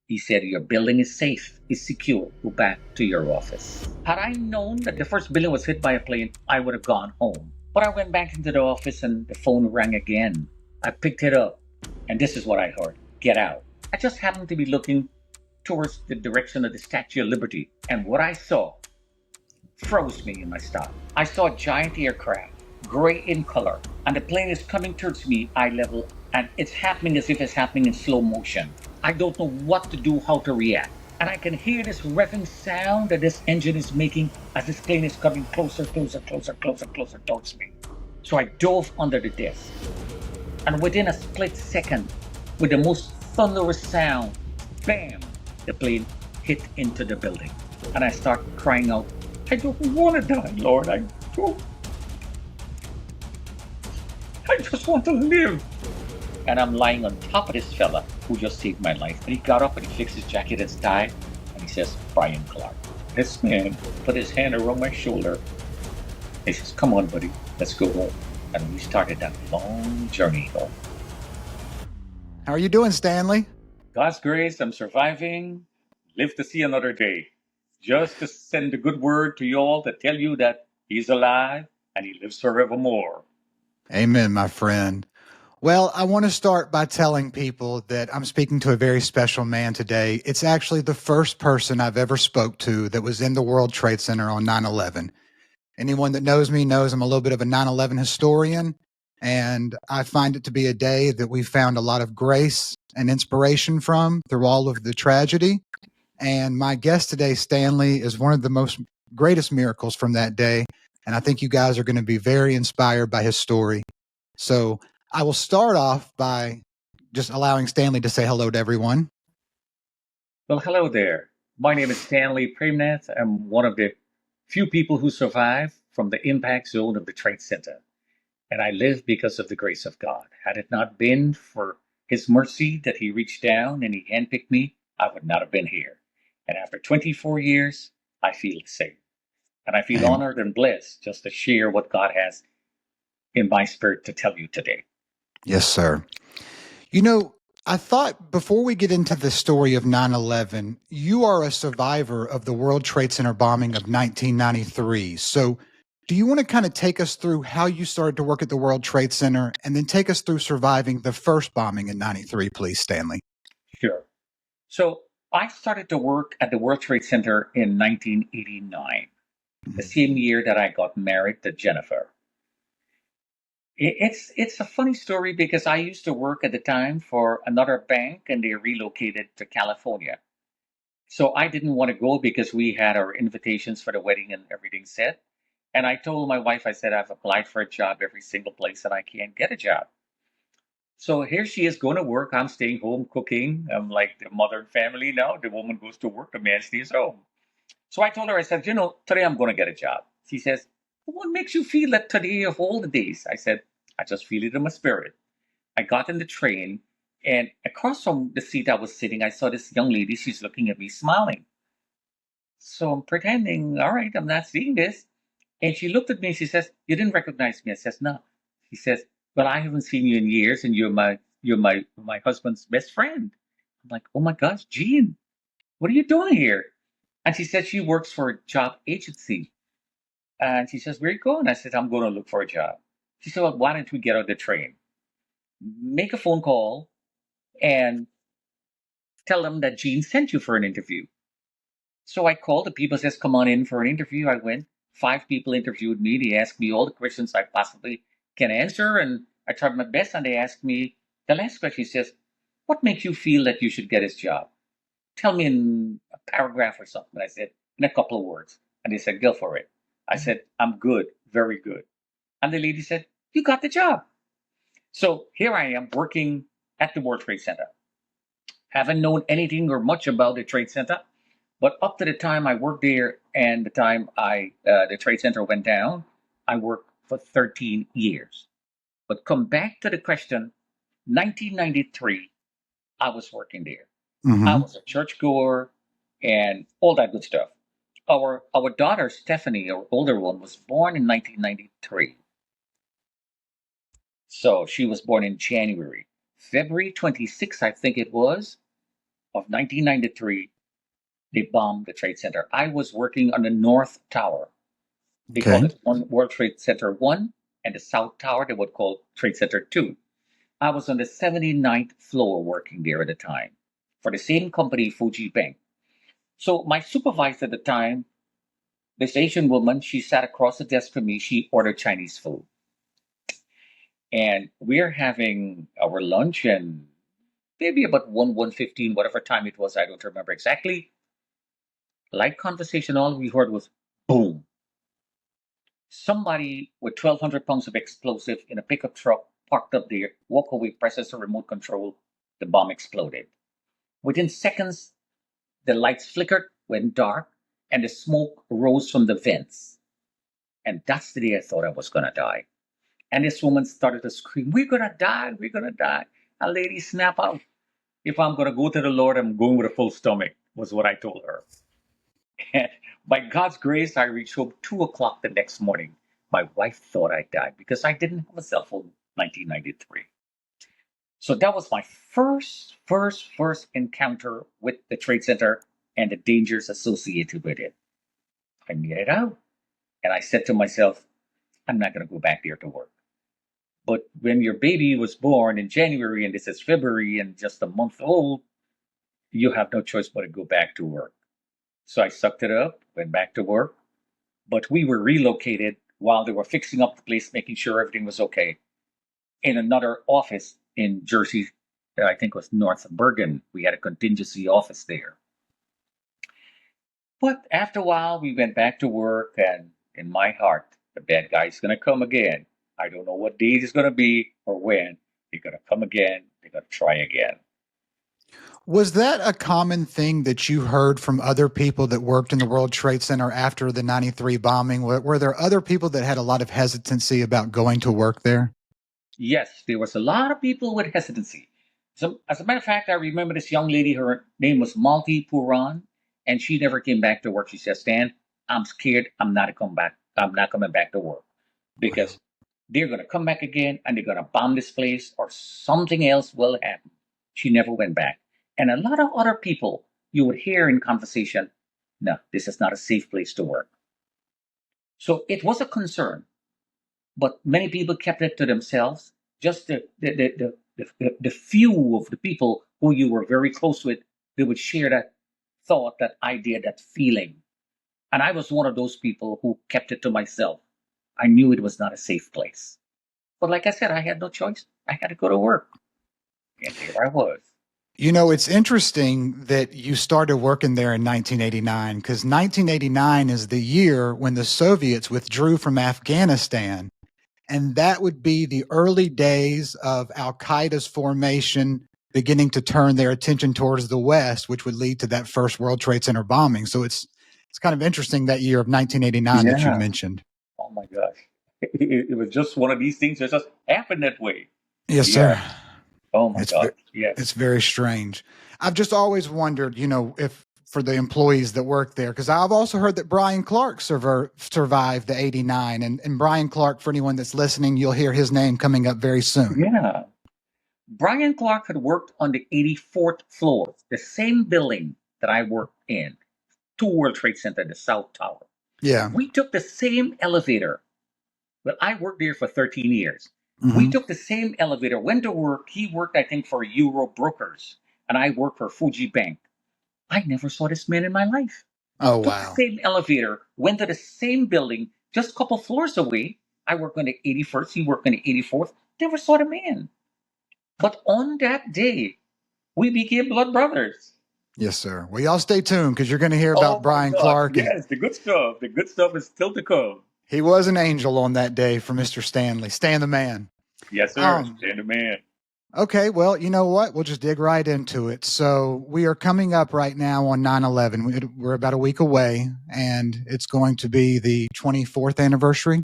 He said, "Your building is safe, is secure. Go back to your office." Had I known that the first building was hit by a plane, I would have gone home. But I went back into the office and the phone rang again. I picked it up, and this is what I heard: "Get out." I just happened to be looking towards the direction of the Statue of Liberty, and what I saw froze me in my stock. I saw a giant aircraft, gray in color, and the plane is coming towards me eye level, and it's happening as if it's happening in slow motion. I don't know what to do, how to react. And I can hear this revving sound that this engine is making as this plane is coming closer, closer, closer, closer, closer towards me. So I dove under the desk, and within a split second, with the most thunderous sound, bam, the plane hit into the building. And I start crying out, "I don't want to die, Lord. Don't. I just want to live." And I'm lying on top of this fella who just saved my life. And he got up and he fixed his jacket and his tie, and he says, "Brian Clark." This man put his hand around my shoulder. He says, "Come on, buddy, let's go home." And we started that long journey home. How are you doing, Stanley? God's grace, I'm surviving. Live to see another day. Just to send a good word to you all to tell you that He's alive and He lives forevermore. Amen, my friend. Well, I want to start by telling people that I'm speaking to a very special man today. It's actually the first person I've ever spoke to that was in the World Trade Center on 9/11. Anyone that knows me knows I'm a little bit of a 9/11 historian, and I find it to be a day that we found a lot of grace and inspiration from through all of the tragedy. And my guest today, Stanley, is one of the most greatest miracles from that day. And I think you guys are going to be very inspired by his story. So I will start off by just allowing Stanley to say hello to everyone. Well, hello there. My name is Stanley Praimnath. I'm one of the few people who survived from the impact zone of the Trade Center. And I live because of the grace of God. Had it not been for His mercy that He reached down and He handpicked me, I would not have been here. And after 24 years, I feel the same. And I feel Amen. honored and blessed just to share what God has in my spirit to tell you today. Yes, sir. You know, I thought before we get into the story of 9/11, you are a survivor of the World Trade Center bombing of 1993. So do you want to kind of take us through how you started to work at the World Trade Center and then take us through surviving the first bombing in 93, please, Stanley? Sure. So I started to work at the World Trade Center in 1989, the Mhm. same year that I got married to Jennifer. It's a funny story because I used to work at the time for another bank and they relocated to California. So I didn't want to go because we had our invitations for the wedding and everything set. And I told my wife, I said, "I've applied for a job every single place and I can't get a job." So here she is going to work. I'm staying home cooking. I'm like the modern family now. The woman goes to work, the man stays home. So I told her, I said, today I'm going to get a job. She says, "What makes you feel that today of all the days?" I said, "I just feel it in my spirit." I got in the train, and across from the seat I was sitting, I saw this young lady. She's looking at me, smiling. So I'm pretending, all right, I'm not seeing this. And she looked at me and she says, "You didn't recognize me?" I says, "No." She says, "Well, I haven't seen you in years, and you're my husband's best friend." I'm like, "Oh my gosh, Jean, what are you doing here?" And she said she works for a job agency. And she says, "Where are you going?" I said, "I'm going to look for a job." She said, "Well, why don't we get on the train? Make a phone call and tell them that Jean sent you for an interview." So I called the people, says, "Come on in for an interview." I went. 5 people interviewed me. They asked me all the questions I possibly can answer, and I tried my best. And they asked me the last question. He says, "What makes you feel that you should get this job? Tell me in a paragraph or something." I said, "In a couple of words." And they said, "Go for it." I said, "I'm good, very good." And the lady said, "You got the job." So here I am working at the World Trade Center. Haven't known anything or much about the Trade Center, but up to the time I worked there and the time the Trade Center went down, I worked for 13 years. But come back to the question, 1993, I was working there. I Mm-hmm. was a churchgoer and all that good stuff. Our daughter Stephanie, our older one, was born in 1993. So she was born in January. February 26th, I think it was. of 1993, they bombed the Trade Center. I was working on the North Tower. They call Okay. it one World Trade Center 1, and the South Tower they would call Trade Center 2. I was on the 79th floor working there at the time for the same company, Fuji Bank. So my supervisor at the time, this Asian woman, she sat across the desk from me. She ordered Chinese food. And we're having our lunch and maybe about 1:15, whatever time it was, I don't remember exactly. Light conversation, all we heard was boom. Somebody with 1,200 pounds of explosive in a pickup truck parked up there, walk away, presses a remote control, the bomb exploded. Within seconds, the lights flickered, went dark, and the smoke rose from the vents. And that's the day I thought I was going to die. And this woman started to scream, "We're going to die, we're going to die." A lady snapped out, "If I'm going to go to the Lord, I'm going with a full stomach," was what I told her. And by God's grace, I reached home 2 o'clock the next morning. My wife thought I died because I didn't have a cell phone in 1993. So that was my first encounter with the Trade Center and the dangers associated with it. I made it out. And I said to myself, I'm not going to go back there to work. But when your baby was born in January and this is February and just a month old, you have no choice but to go back to work. So I sucked it up, went back to work. But we were relocated while they were fixing up the place, making sure everything was okay, in another office in Jersey. I think it was North Bergen. We had a contingency office there. But after a while, we went back to work, and in my heart, the bad guy's going to come again. I don't know what date it's going to be or when. They're going to come again. They're going to try again. Was that a common thing that you heard from other people that worked in the World Trade Center after the 93 bombing? Were there other people that had a lot of hesitancy about going to work there? Yes, there was a lot of people with hesitancy. So, as a matter of fact, I remember this young lady, her name was Malti Puran, and she never came back to work. She said, "Stan, I'm scared. I'm not coming back. I'm not coming back to work because they're going to come back again and they're going to bomb this place or something else will happen." She never went back. And a lot of other people you would hear in conversation, "No, this is not a safe place to work." So it was a concern, but many people kept it to themselves. Just the few of the people who you were very close with, they would share that thought, that idea, that feeling. And I was one of those people who kept it to myself. I knew it was not a safe place. But like I said, I had no choice. I had to go to work. And there I was. You know, it's interesting that you started working there in 1989 because 1989 is the year when the Soviets withdrew from Afghanistan. And that would be the early days of Al Qaeda's formation beginning to turn their attention towards the West, which would lead to that first World Trade Center bombing. So it's kind of interesting that year of 1989 that you Yeah. mentioned. Oh my gosh. It was just one of these things that just happened that way. Yes, Yeah. sir. Oh my It's gosh. Yes. it's very strange. I've just always wondered, you know, if for the employees that work there, because I've also heard that Brian Clark survived the 89. And Brian Clark, for anyone that's listening, you'll hear his name coming up very soon. Yeah. Brian Clark had worked on the 84th floor, the same building that I worked in, two World Trade Center, the South Tower. Yeah. We took the same elevator. Well, I worked there for 13 years. We Hmm. took the same elevator, went to work. He worked, I think, for Euro Brokers, and I worked for Fuji Bank. I never saw this man in my life. Oh, Took the wow. same elevator, went to the same building, just a couple floors away. I worked on the 81st, he worked on the 84th. Never saw the man. But on that day, we became blood brothers. Yes, sir. Well, y'all stay tuned because you're going to hear Oh about my Brian gosh. Clark. And Yes, the good stuff. The good stuff is still to come. he was an angel on that day for Mr. Stanley. Stan the man. Yes, sir. Um, Stand the man. okay, well, you know what? We'll just dig right into it. So we are coming up right now on 9/11. We're about a week away, and it's going to be the 24th anniversary.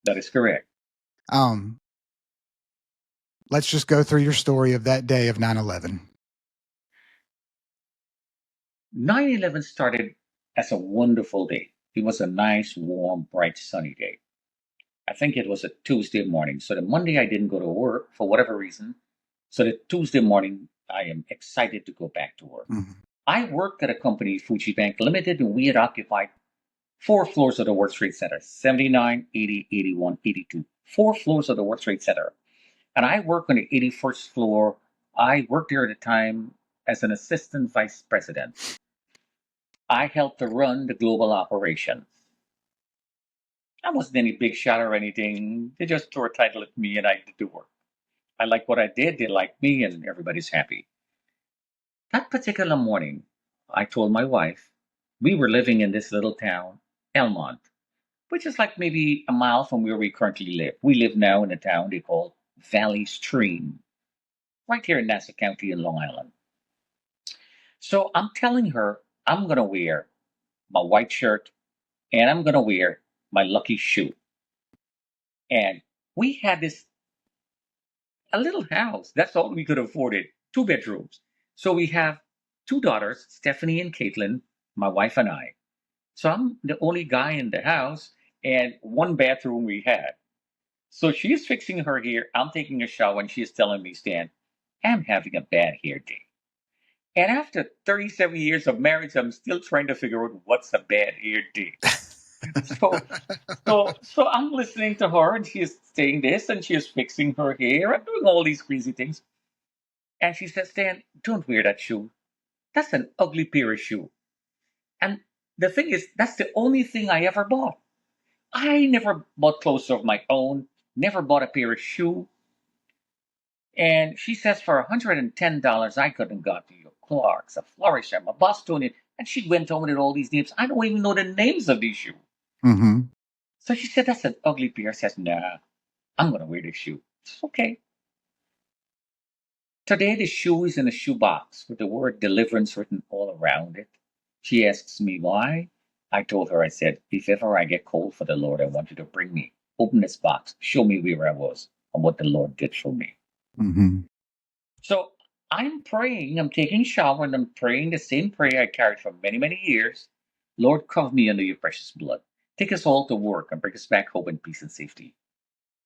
That is correct. Um, let's just go through your story of that day of 9/11. 9/11 started as a wonderful day. It was a nice, warm, bright, sunny day. I think it was a Tuesday morning. So the Monday I didn't go to work for whatever reason. So the Tuesday morning I am excited to go back to work. Mhm. I worked at a company, Fuji Bank Limited, and we had occupied four floors of the World Trade Center: 79, 80, 81, 82. Four floors of the World Trade Center. And I worked on the 81st floor. I worked there at the time as an assistant vice president. I helped to run the global operations. I wasn't any big shot or anything. They just threw a title at me and I did the work. I liked what I did, they liked me, and everybody's happy. That particular morning, I told my wife, we were living in this little town, Elmont, which is like maybe a mile from where we currently live. We live now in a town they call Valley Stream, right here in Nassau County in Long Island. So I'm telling her I'm going to wear my white shirt and I'm going to wear my lucky shoe. And we had this a little house. That's all we could afford it. Two bedrooms. So we have two daughters, Stephanie and Caitlin, my wife and I. So I'm the only guy in the house and one bathroom we had. So she's fixing her hair. I'm taking a shower and she's telling me, Stan, I'm having a bad hair day. And after 37 years of marriage, I'm still trying to figure out what's a bad hair day. So, so I'm listening to her, and she is saying this, and she is fixing her hair and doing all these crazy things. And she says, "Stan, don't wear that shoe. That's an ugly pair of shoe." And the thing is, that's the only thing I ever bought. I never bought clothes of my own. Never bought a pair of shoe. And she says, for $110, I could have got you a Clarks, a Florisheim, a Bostonian. And she went on with all these names. I don't even know the names of these shoes. Mhm. So she said, that's an ugly pair. I says, nah, I'm going to wear this shoe. It's okay. Today, the shoe is in a shoebox with the word deliverance written all around it. She asks me why. I told her, I said, if ever I get cold for the Lord, I want you to bring me. Open this box. Show me where I was and what the Lord did for me. Mhm. So I'm praying, I'm taking a shower, and I'm praying the same prayer I carried for many, many years. Lord, cover me under your precious blood. Take us all to work and bring us back home in peace and safety.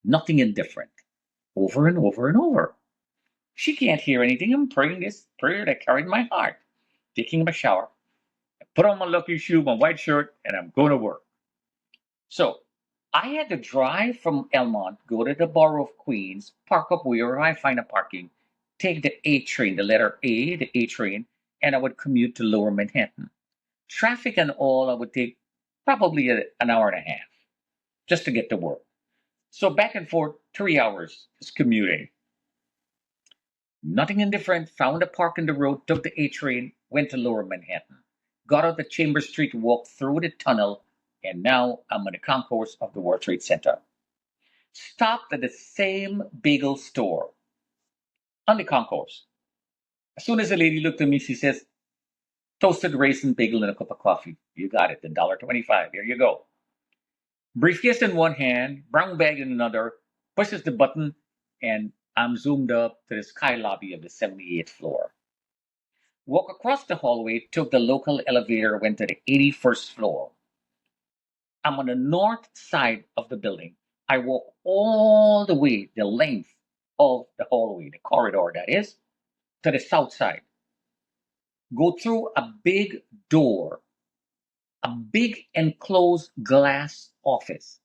Nothing indifferent. Over and over and over. She can't hear anything. I'm praying this prayer that carried in my heart. Taking my shower. I put on my lucky shoe, my white shirt, and I'm going to work. So I had to drive from Elmont, go to the borough of Queens, park up where I find a parking, take the A train, the letter A, the A train, and I would commute to Lower Manhattan. Traffic and all, I would take probably an hour and a half just to get to work. So back and forth, 3 hours just commuting. Nothing indifferent, found a park in the road, took the A train, went to Lower Manhattan, got out the Chambers Street, walked through the tunnel, and now I'm in the concourse of the World Trade Center. Stopped at the same bagel store on the concourse. As soon as the lady looked at me, she says, toasted raisin bagel and a cup of coffee. You got it, $1.25. Here you go. Briefcase in one hand, brown bag in another, pushes the button, and I'm zoomed up to the sky lobby of the 78th floor. Walk across the hallway, took the local elevator, went to the 81st floor. I'm on the north side of the building. I walk all the way the length of the hallway, the corridor that is, to the south side. Go through a big door, a big enclosed glass office.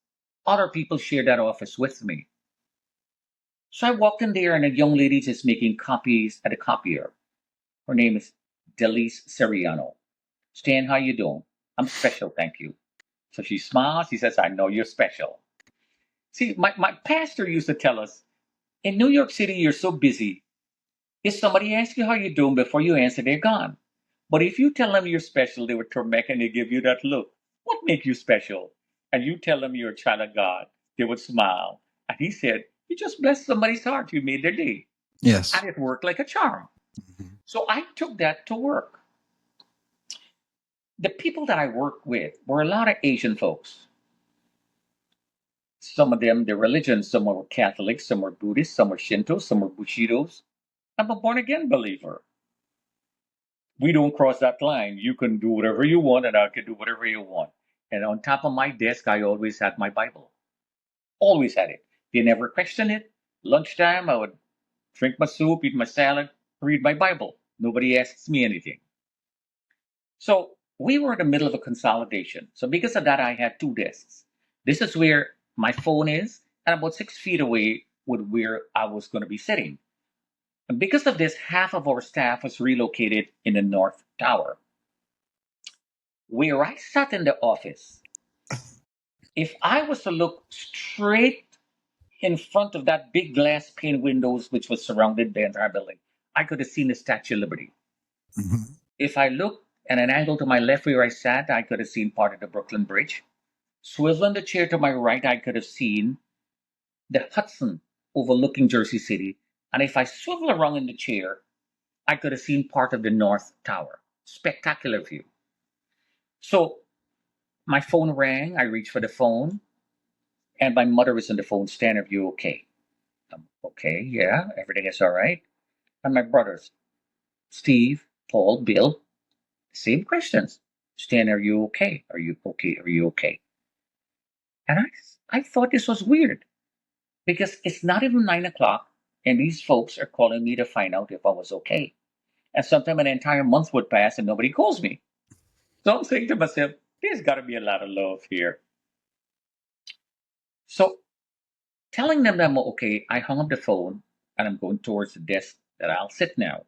Other people share that office with me. So I walked in there and a young lady is making copies at a copier. Her name is Delise Seriano. Stan, how you doing? I'm special, thank you. So she smiles. She says, I know you're special. See, my pastor used to tell us, in New York City, you're so busy. If somebody asks you how you're doing before you answer, they're gone. But if you tell them you're special, they would turn back and they give you that look. What make you special? And you tell them you're a child of God, they would smile. And he said, you just blessed somebody's heart. You made their day. Yes. And it worked like a charm. Mhm. So I took that to work. The people that I worked with were a lot of Asian folks. Some of them, their religions, some were Catholics, some were Buddhists, some were Shinto, some were Bushidos. I'm a born again believer. We don't cross that line. You can do whatever you want, and I can do whatever you want. And on top of my desk, I always had my Bible. Always had it. They never questioned it. Lunchtime, I would drink my soup, eat my salad, read my Bible. Nobody asks me anything. So we were in the middle of a consolidation. So because of that, I had two desks. This is where my phone is, and about 6 feet away with where I was going to be sitting. And because of this, half of our staff was relocated in the North Tower. Where I sat in the office, if I was to look straight in front of that big glass pane windows, which was surrounded the entire building, I could have seen the Statue of Liberty. Mhm. If I looked at an angle to my left where I sat, I could have seen part of the Brooklyn Bridge. Swiveling the chair to my right, I could have seen the Hudson overlooking Jersey City. And if I swivel around in the chair, I could have seen part of the North Tower. Spectacular view. So my phone rang. I reached for the phone, and my mother was on the phone. Stan, are you okay? Okay, yeah, everything is all right. And my brothers, Steve, Paul, Bill, same questions. Stan, are you okay? Are you okay? Are you okay? And I thought this was weird because it's not even 9 o'clock, and these folks are calling me to find out if I was okay. And sometime an entire month would pass and nobody calls me. So I'm saying to myself, there's got to be a lot of love here. So telling them that I'm okay, I hung up the phone and I'm going towards the desk that I'll sit now.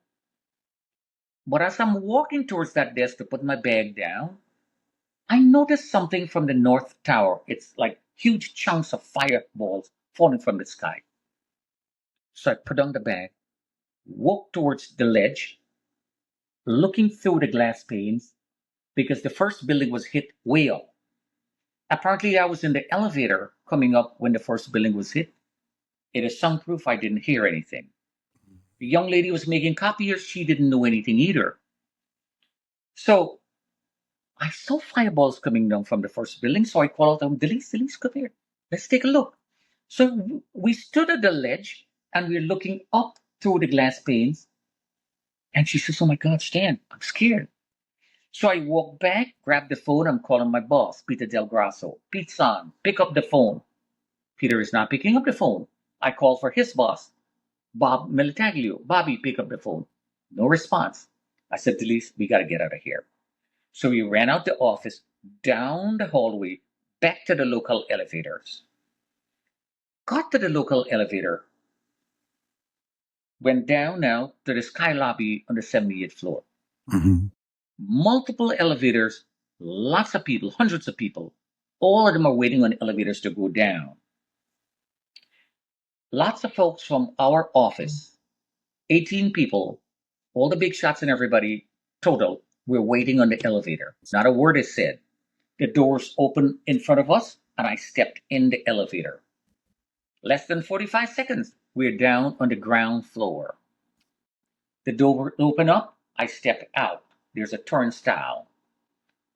But as I'm walking towards that desk to put my bag down, I noticed something from the North Tower. It's like huge chunks of fireballs falling from the sky. So I put down the bag, walked towards the ledge, looking through the glass panes because the first building was hit way up. Apparently, I was in the elevator coming up when the first building was hit. It is soundproof. I didn't hear anything. The young lady was making copiers. She didn't know anything either. So I saw fireballs coming down from the first building. So I called out, Delise, Delise, come here. Let's take a look. So we stood at the ledge and we're looking up through the glass panes. And she says, oh my God, Stan, I'm scared. So I walk back, grab the phone. I'm calling my boss, Peter Del Grasso. Pete San, pick up the phone. Peter is not picking up the phone. I call for his boss, Bob Militaglio. Bobby, pick up the phone. No response. I said, Delise, we got to get out of here. So we ran out the office, down the hallway, back to the local elevators. Got to the local elevator, went down now to the sky lobby on the 78th floor. Mhm. Multiple elevators, lots of people, hundreds of people. All of them are waiting on elevators to go down. Lots of folks from our office, 18 people, all the big shots and everybody, total, we're waiting on the elevator. Not a word is said. The doors open in front of us, and I stepped in the elevator. Less than 45 seconds, we're down on the ground floor. The door opened up, I stepped out. There's a turnstile.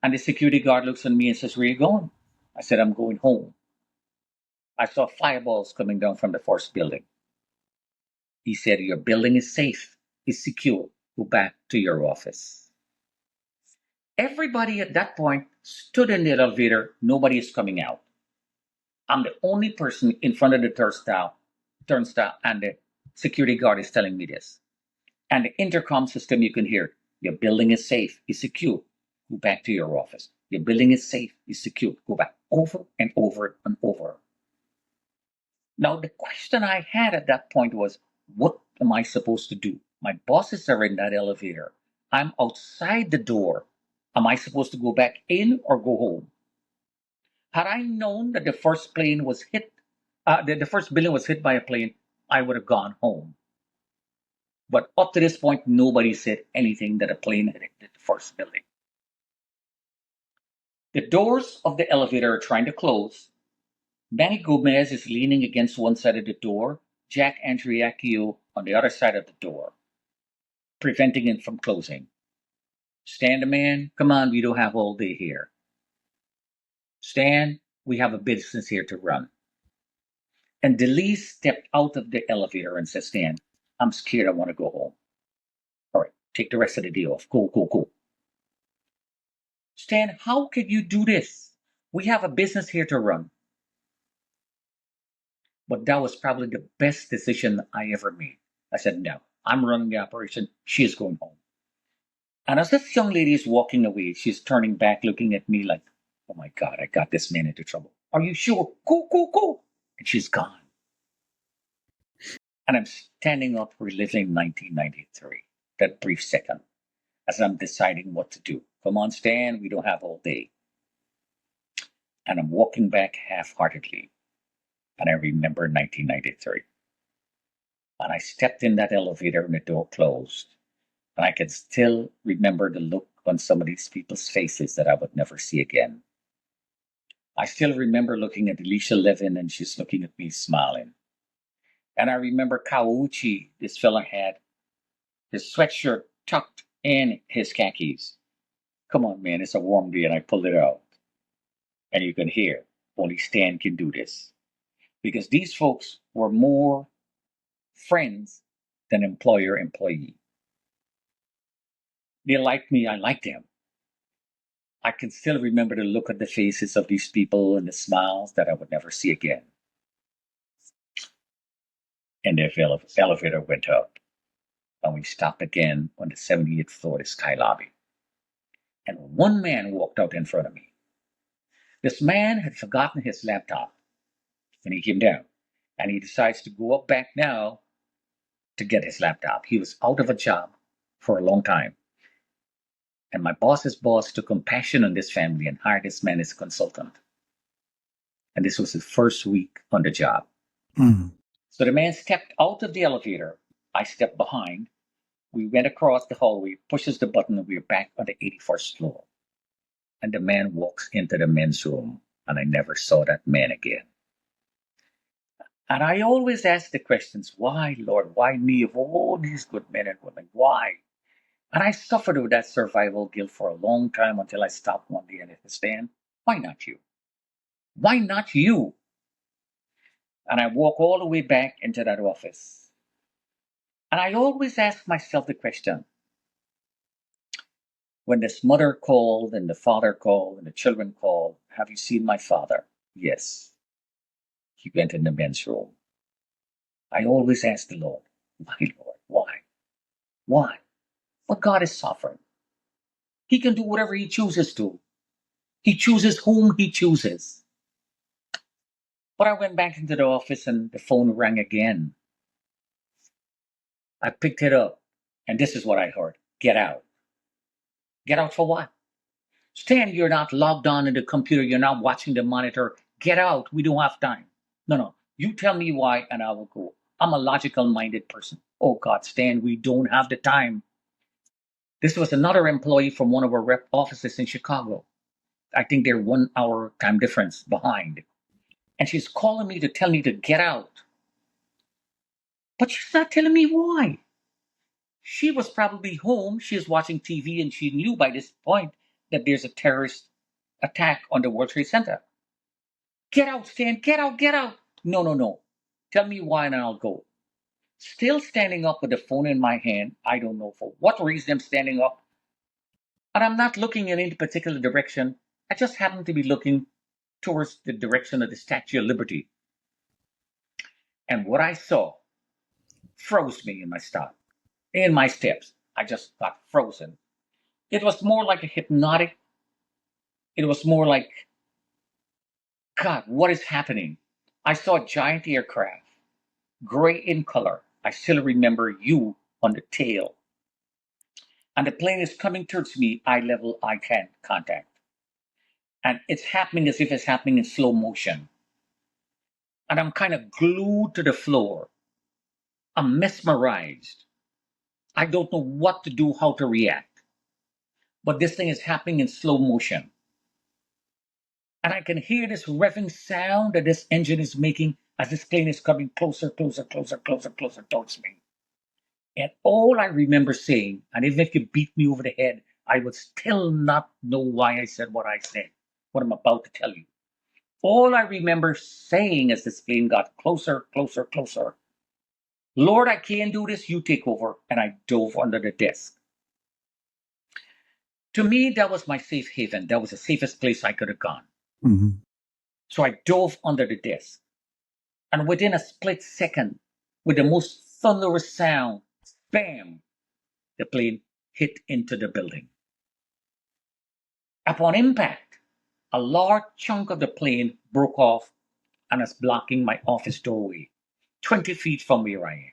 And the security guard looks at me and says, where are you going? I said, I'm going home. I saw fireballs coming down from the first building. He said, your building is safe, is secure. Go back to your office. Everybody at that point stood in the elevator. Nobody is coming out. I'm the only person in front of the turnstile, and the security guard is telling me this. And the intercom system, you can hear, your building is safe, is secure. Go back to your office. Your building is safe, is secure. Go back over and over and over. Now, the question I had at that point was, what am I supposed to do? My bosses are in that elevator. I'm outside the door. Am I supposed to go back in or go home? Had I known that the first plane was hit, the first building was hit by a plane, I would have gone home. But up to this point, nobody said anything that a plane had hit the first building. The doors of the elevator are trying to close. Manny Gomez is leaning against one side of the door, Jack Andriacchio on the other side of the door, preventing it from closing. Stan the man, come on, we don't have all day here. Stan, we have a business here to run. And Delise stepped out of the elevator and said, Stan, I'm scared. I want to go home. All right, take the rest of the day off. Go, go, go. Stan, how could you do this? We have a business here to run. But that was probably the best decision I ever made. I said, no, I'm running the operation. She is going home. And as this young lady is walking away, she's turning back, looking at me like, oh my God, I got this man into trouble. Are you sure? Go, go, go. And she's gone. And I'm standing up, reliving 1993, that brief second, as I'm deciding what to do. Come on, Stan, we don't have all day. And I'm walking back half heartedly. And I remember 1993. And I stepped in that elevator and the door closed. And I can still remember the look on some of these people's faces that I would never see again. I still remember looking at Alicia Levin and she's looking at me smiling. And I remember Kawauchi, this fella had his sweatshirt tucked in his khakis. Come on, man, it's a warm day, and I pulled it out. And you can hear, only Stan can do this. Because these folks were more friends than employer employee. They liked me, I liked them. I can still remember the look on the faces of these people and the smiles that I would never see again. And the elevator went up, and we stopped again on the 78th floor of the Sky Lobby. And one man walked out in front of me. This man had forgotten his laptop when he came down, and he decides to go up back now to get his laptop. He was out of a job for a long time. And my boss's boss took compassion on this family and hired this man as a consultant. And this was his first week on the job. Mm. So the man stepped out of the elevator. I stepped behind. We went across the hallway, pushes the button, and we were back on the 81st floor. And the man walks into the men's room, and I never saw that man again. And I always ask the questions, why, Lord? Why me of all these good men and women? Why? And I suffered with that survival guilt for a long time until I stopped one day and hit the stand. Why not you? Why not you? And I walk all the way back into that office. And I always ask myself the question, when this mother called and the father called and the children called, have you seen my father? Yes. He went in the men's room. I always ask the Lord, why, Lord? Why? Why? But God is sovereign. He can do whatever he chooses to. He chooses whom he chooses. But I went back into the office and the phone rang again. I picked it up, and this is what I heard. Get out. Get out for what? Stan, you're not logged on in the computer. You're not watching the monitor. Get out. We don't have time. No, no. You tell me why, and I will go. I'm a logical-minded person. Oh, God, Stan, we don't have the time. This was another employee from one of our rep offices in Chicago. I think they're 1 hour time difference behind. And she's calling me to tell me to get out. But she's not telling me why. She was probably home. She was watching TV and she knew by this point that there's a terrorist attack on the World Trade Center. Get out, Stan. Get out. Get out. No, no, no. Tell me why and I'll go. Still standing up with the phone in my hand. I don't know for what reason I'm standing up. And I'm not looking in any particular direction. I just happen to be looking towards the direction of the Statue of Liberty. And what I saw froze me in my steps. I just got frozen. It was more like a hypnotic. It was more like, God, what is happening? I saw a giant aircraft, gray in color. I still remember you on the tail. And the plane is coming towards me, eye level, eye contact. And it's happening as if it's happening in slow motion. And I'm kind of glued to the floor. I'm mesmerized. I don't know what to do, how to react. But this thing is happening in slow motion. And I can hear this revving sound that this engine is making as this plane is coming closer, closer, closer, closer, closer towards me. And all I remember saying, and even if you beat me over the head, I would still not know why I said what I said, what I'm about to tell you. All I remember saying as this plane got closer, closer, closer, Lord, I can't do this, you take over. And I dove under the desk. To me, that was my safe haven. That was the safest place I could have gone. Mm-hmm. So I dove under the desk. And within a split second, with the most thunderous sound, Bam! The plane hit into the building. Upon impact, a large chunk of the plane broke off and is blocking my office doorway, 20 feet from where I am.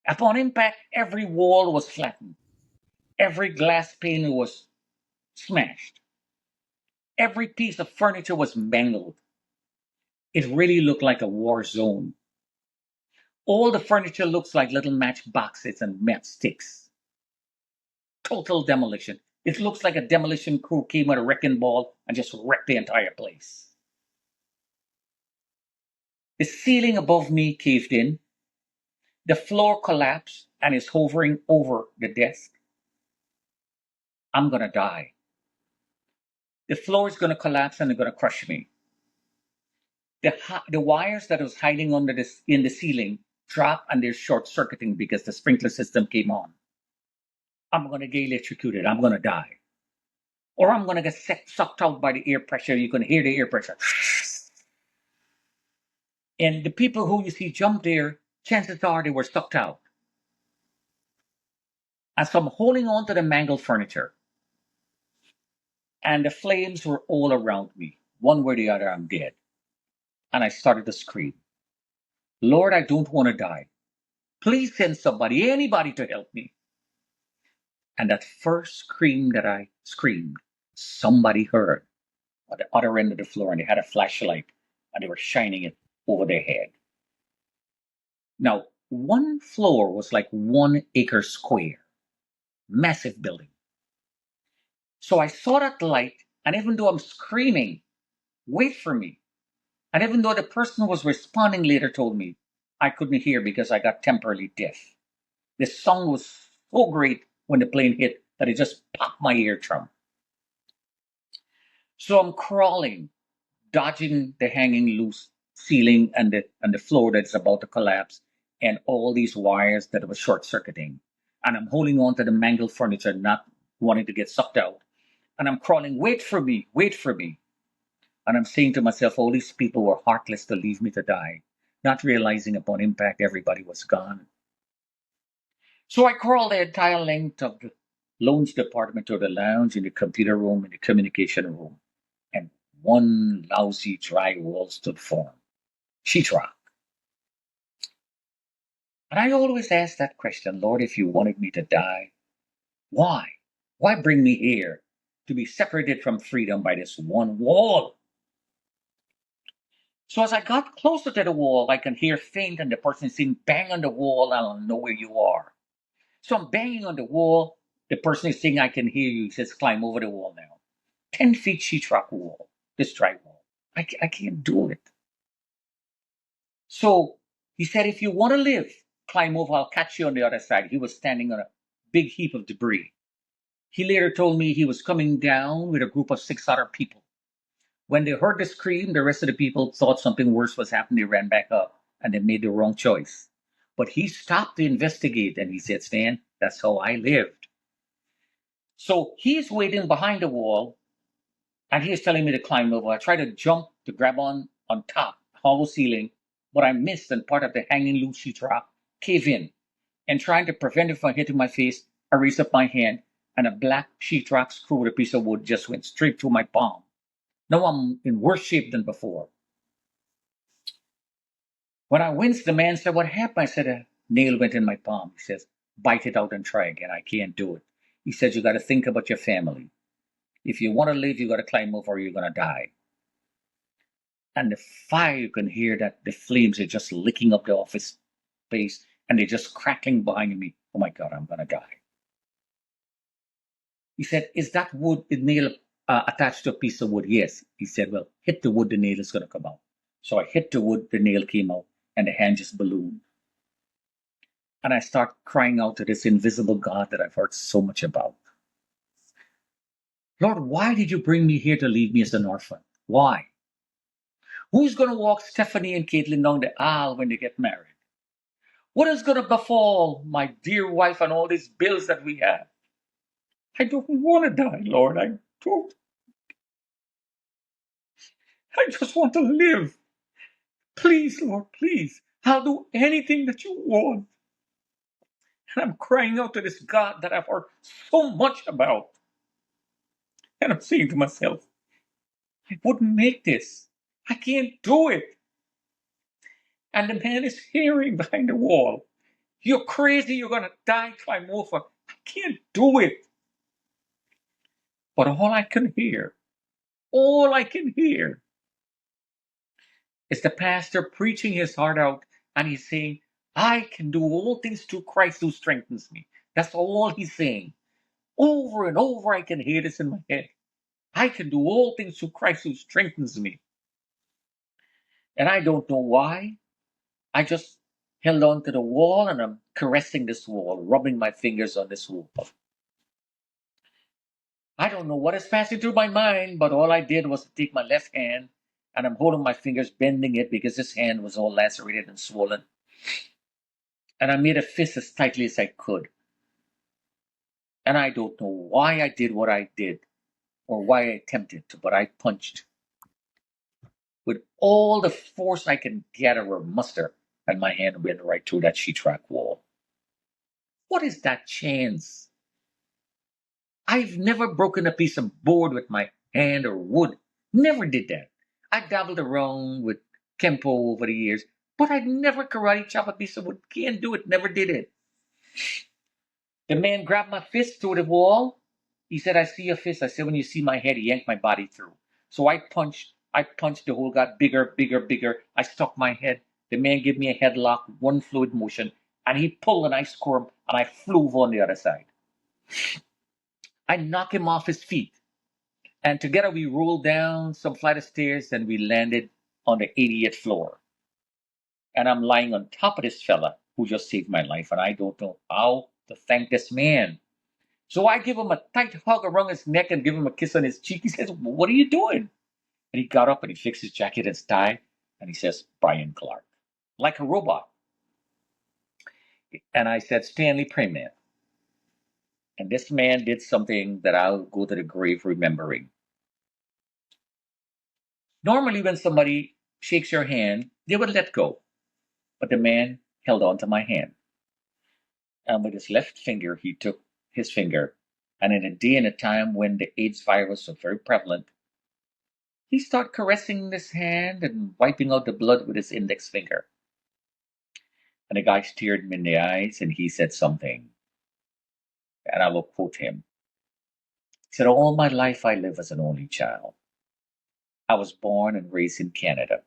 Upon impact, every wall was flattened. Every glass pane was smashed. Every piece of furniture was mangled. It really looked like a war zone. All the furniture looks like little matchboxes and matchsticks. Total demolition. It looks like a demolition crew came with a wrecking ball and just wrecked the entire place. The ceiling above me caved in. The floor collapsed and is hovering over the desk. I'm going to die. The floor is going to collapse and they're going to crush me. The wires that was hiding under this in the ceiling dropped and they're short circuiting because the sprinkler system came on. I'm going to get electrocuted. I'm going to die. Or I'm going to get sucked out by the air pressure. You can hear the air pressure. And the people who you see jump there, chances are they were sucked out. And so I'm holding on to the mangled furniture. And the flames were all around me. One way or the other, I'm dead. And I started to scream, Lord, I don't want to die. Please send somebody, anybody to help me. And that first scream that I screamed, somebody heard at the other end of the floor, and they had a flashlight and they were shining it over their head. Now, one floor was like 1 acre square, massive building. So I saw that light, and even though I'm screaming, wait for me, and even though the person who was responding later told me I couldn't hear because I got temporarily deaf, the sound was so great when the plane hit that it just popped my eardrum. So I'm crawling, dodging the hanging loose ceiling and the floor that's about to collapse, and all these wires that were short circuiting. And I'm holding on to the mangled furniture, not wanting to get sucked out. And I'm crawling, wait for me, wait for me. And I'm saying to myself, all these people were heartless to leave me to die, not realizing upon impact everybody was gone. So I crawled the entire length of the loans department to the lounge, in the computer room, in the communication room, and one lousy dry wall stood firm. Sheetrock. And I always ask that question, Lord, if you wanted me to die, why? Why bring me here to be separated from freedom by this one wall? So as I got closer to the wall, I can hear faint and the person saying, bang on the wall, and I'll know where you are. So I'm banging on the wall. The person is saying, I can hear you. He says, climb over the wall now. 10 feet sheetrock wall, this dry wall. I can't do it. So he said, if you want to live, climb over. I'll catch you on the other side. He was standing on a big heap of debris. He later told me he was coming down with a group of 6 other people. When they heard the scream, the rest of the people thought something worse was happening. They ran back up and they made the wrong choice. But he stopped to investigate and he said, Stan, that's how I lived. So he's waiting behind the wall and he is telling me to climb over. I tried to jump to grab on top, hollow ceiling, but I missed and part of the hanging loose sheetrock cave in. And trying to prevent it from hitting my face, I raised up my hand and a black sheetrock screw with a piece of wood just went straight through my palm. Now I'm in worse shape than before. When I winced, the man said, what happened? I said, a nail went in my palm. He says, bite it out and try again. I can't do it. He says, you got to think about your family. If you want to live, you got to climb over or you're going to die. And the fire, you can hear that the flames are just licking up the office space and they're just crackling behind me. Oh my God, I'm going to die. He said, is that wood, the nail attached to a piece of wood? Yes. He said, well, hit the wood, the nail is going to come out. So I hit the wood, the nail came out, and the hand just ballooned. And I start crying out to this invisible God that I've heard so much about. Lord, why did you bring me here to leave me as an orphan? Why? Who's going to walk Stephanie and Caitlin down the aisle when they get married? What is going to befall my dear wife and all these bills that we have? I don't want to die, Lord. I don't. I just want to live. Please, Lord, please. I'll do anything that you want. And I'm crying out to this God that I've heard so much about. And I'm saying to myself, I wouldn't make this. I can't do it. And the man is hearing behind the wall, you're crazy, you're going to die, climb over. I can't do it. But all I can hear is the pastor preaching his heart out, and he's saying, I can do all things through Christ who strengthens me. That's all he's saying. Over and over, I can hear this in my head. I can do all things through Christ who strengthens me. And I don't know why. I just held on to the wall and I'm caressing this wall, rubbing my fingers on this wall. I don't know what is passing through my mind, but all I did was to take my left hand and I'm holding my fingers, bending it because this hand was all lacerated and swollen. And I made a fist as tightly as I could. And I don't know why I did what I did or why I attempted to, but I punched with all the force I can gather or muster, and my hand went right through that sheetrock wall. What is that chance? I've never broken a piece of board with my hand or wood. Never did that. I dabbled around with Kempo over the years, but I'd never karate chop a piece of wood. Can't do it. Never did it. The man grabbed my fist through the wall. He said, I see your fist. I said, when you see my head, he yanked my body through. So I punched. The hole got bigger, bigger, bigger. I stuck my head. The man gave me a headlock, one fluid motion, and he pulled and I squirmed and I flew over on the other side. I knocked him off his feet. And together we rolled down some flight of stairs and we landed on the 80th floor. And I'm lying on top of this fella who just saved my life. And I don't know how to thank this man. So I give him a tight hug around his neck and give him a kiss on his cheek. He says, what are you doing? And he got up and he fixed his jacket and his tie. And he says, Brian Clark, like a robot. And I said, Stanley Praimnath. And this man did something that I'll go to the grave remembering. Normally, when somebody shakes your hand, they would let go. But the man held on to my hand. And with his left finger, he took his finger. And in a day and a time when the AIDS virus was very prevalent, he started caressing this hand and wiping out the blood with his index finger. And the guy stared him in the eyes and he said something. And I will quote him. He said, all my life I live as an only child. I was born and raised in Canada.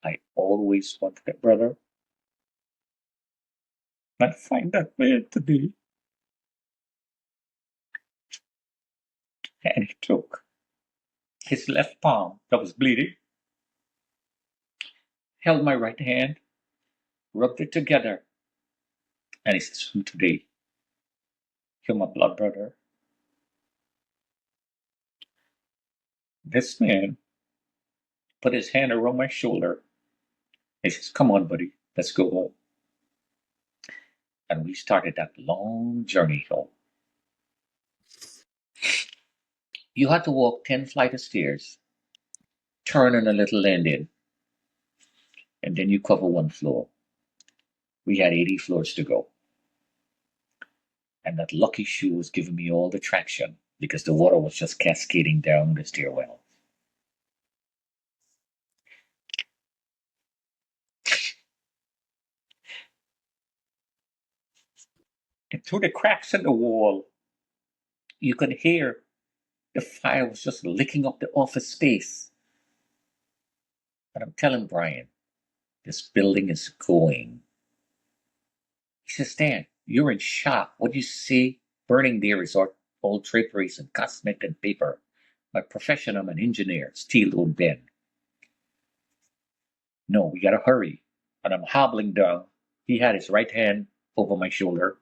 I always wanted a brother. I find that man today. And he took his left palm that was bleeding, held my right hand, rubbed it together, and he says, from today, you're my blood brother. This man put his hand around my shoulder. He says, come on, buddy, let's go home. And we started that long journey home. You had to walk 10 flights of stairs, turn on a little landing, and then you cover one floor. We had 80 floors to go. And that lucky shoe was giving me all the traction because the water was just cascading down the stairwell. And through the cracks in the wall, you could hear the fire was just licking up the office space. And I'm telling Brian, this building is going. He says, Stan, you're in shock. What you see burning there is our old draperies and cosmetic and paper. By profession, I'm an engineer. Steel don't bend. No, we gotta hurry. And I'm hobbling down. He had his right hand over my shoulder.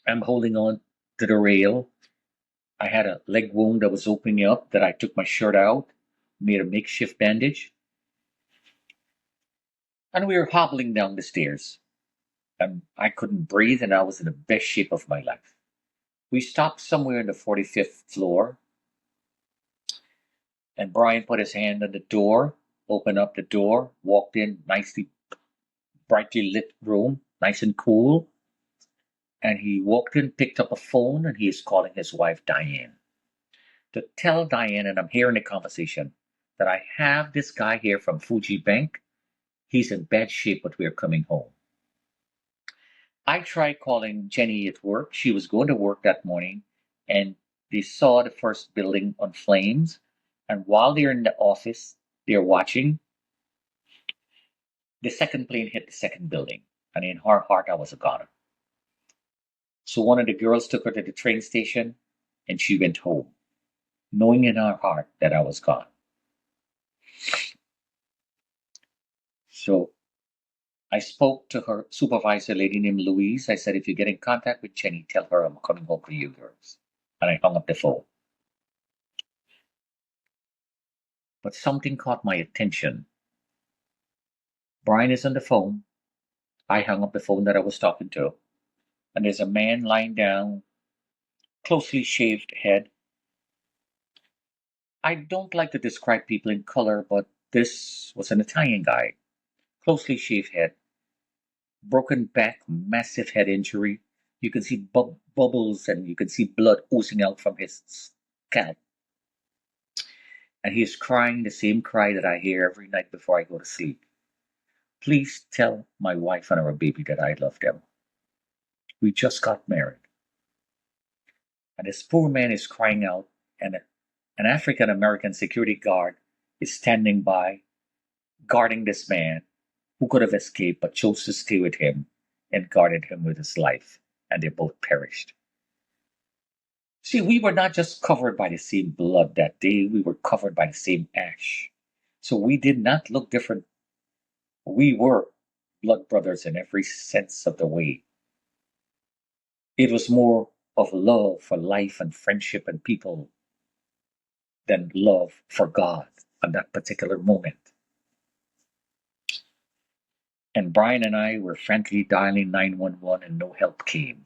I'm holding on to the rail. I had a leg wound that was opening up that I took my shirt out, made a makeshift bandage. And we were hobbling down the stairs. And I couldn't breathe and I was in the best shape of my life. We stopped somewhere in the 45th floor. And Brian put his hand on the door, opened up the door, walked in, nicely, brightly lit room, nice and cool. And he walked in, picked up a phone, and he is calling his wife, Diane, to tell Diane, and I'm hearing the conversation, that I have this guy here from Fuji Bank. He's in bad shape, but we're coming home. I tried calling Jenny at work. She was going to work that morning, and they saw the first building on flames. And while they're in the office, they're watching. The second plane hit the second building, and in her heart, I was a goner. So one of the girls took her to the train station, and she went home, knowing in her heart that I was gone. So I spoke to her supervisor, a lady named Louise. I said, if you get in contact with Jenny, tell her I'm coming home for you girls. And I hung up the phone. But something caught my attention. Brian is on the phone. I hung up the phone that I was talking to. And there's a man lying down, closely shaved head. I don't like to describe people in color, but this was an Italian guy. Closely shaved head, broken back, massive head injury. You can see bubbles and you can see blood oozing out from his scalp. And he is crying the same cry that I hear every night before I go to sleep. Please tell my wife and our baby that I love them. We just got married. And this poor man is crying out, and an African American security guard is standing by, guarding this man who could have escaped but chose to stay with him and guarded him with his life, and they both perished. See, we were not just covered by the same blood that day, we were covered by the same ash. So we did not look different. We were blood brothers in every sense of the way. It was more of love for life and friendship and people than love for God at that particular moment. And Brian and I were frankly dialing 911 and no help came.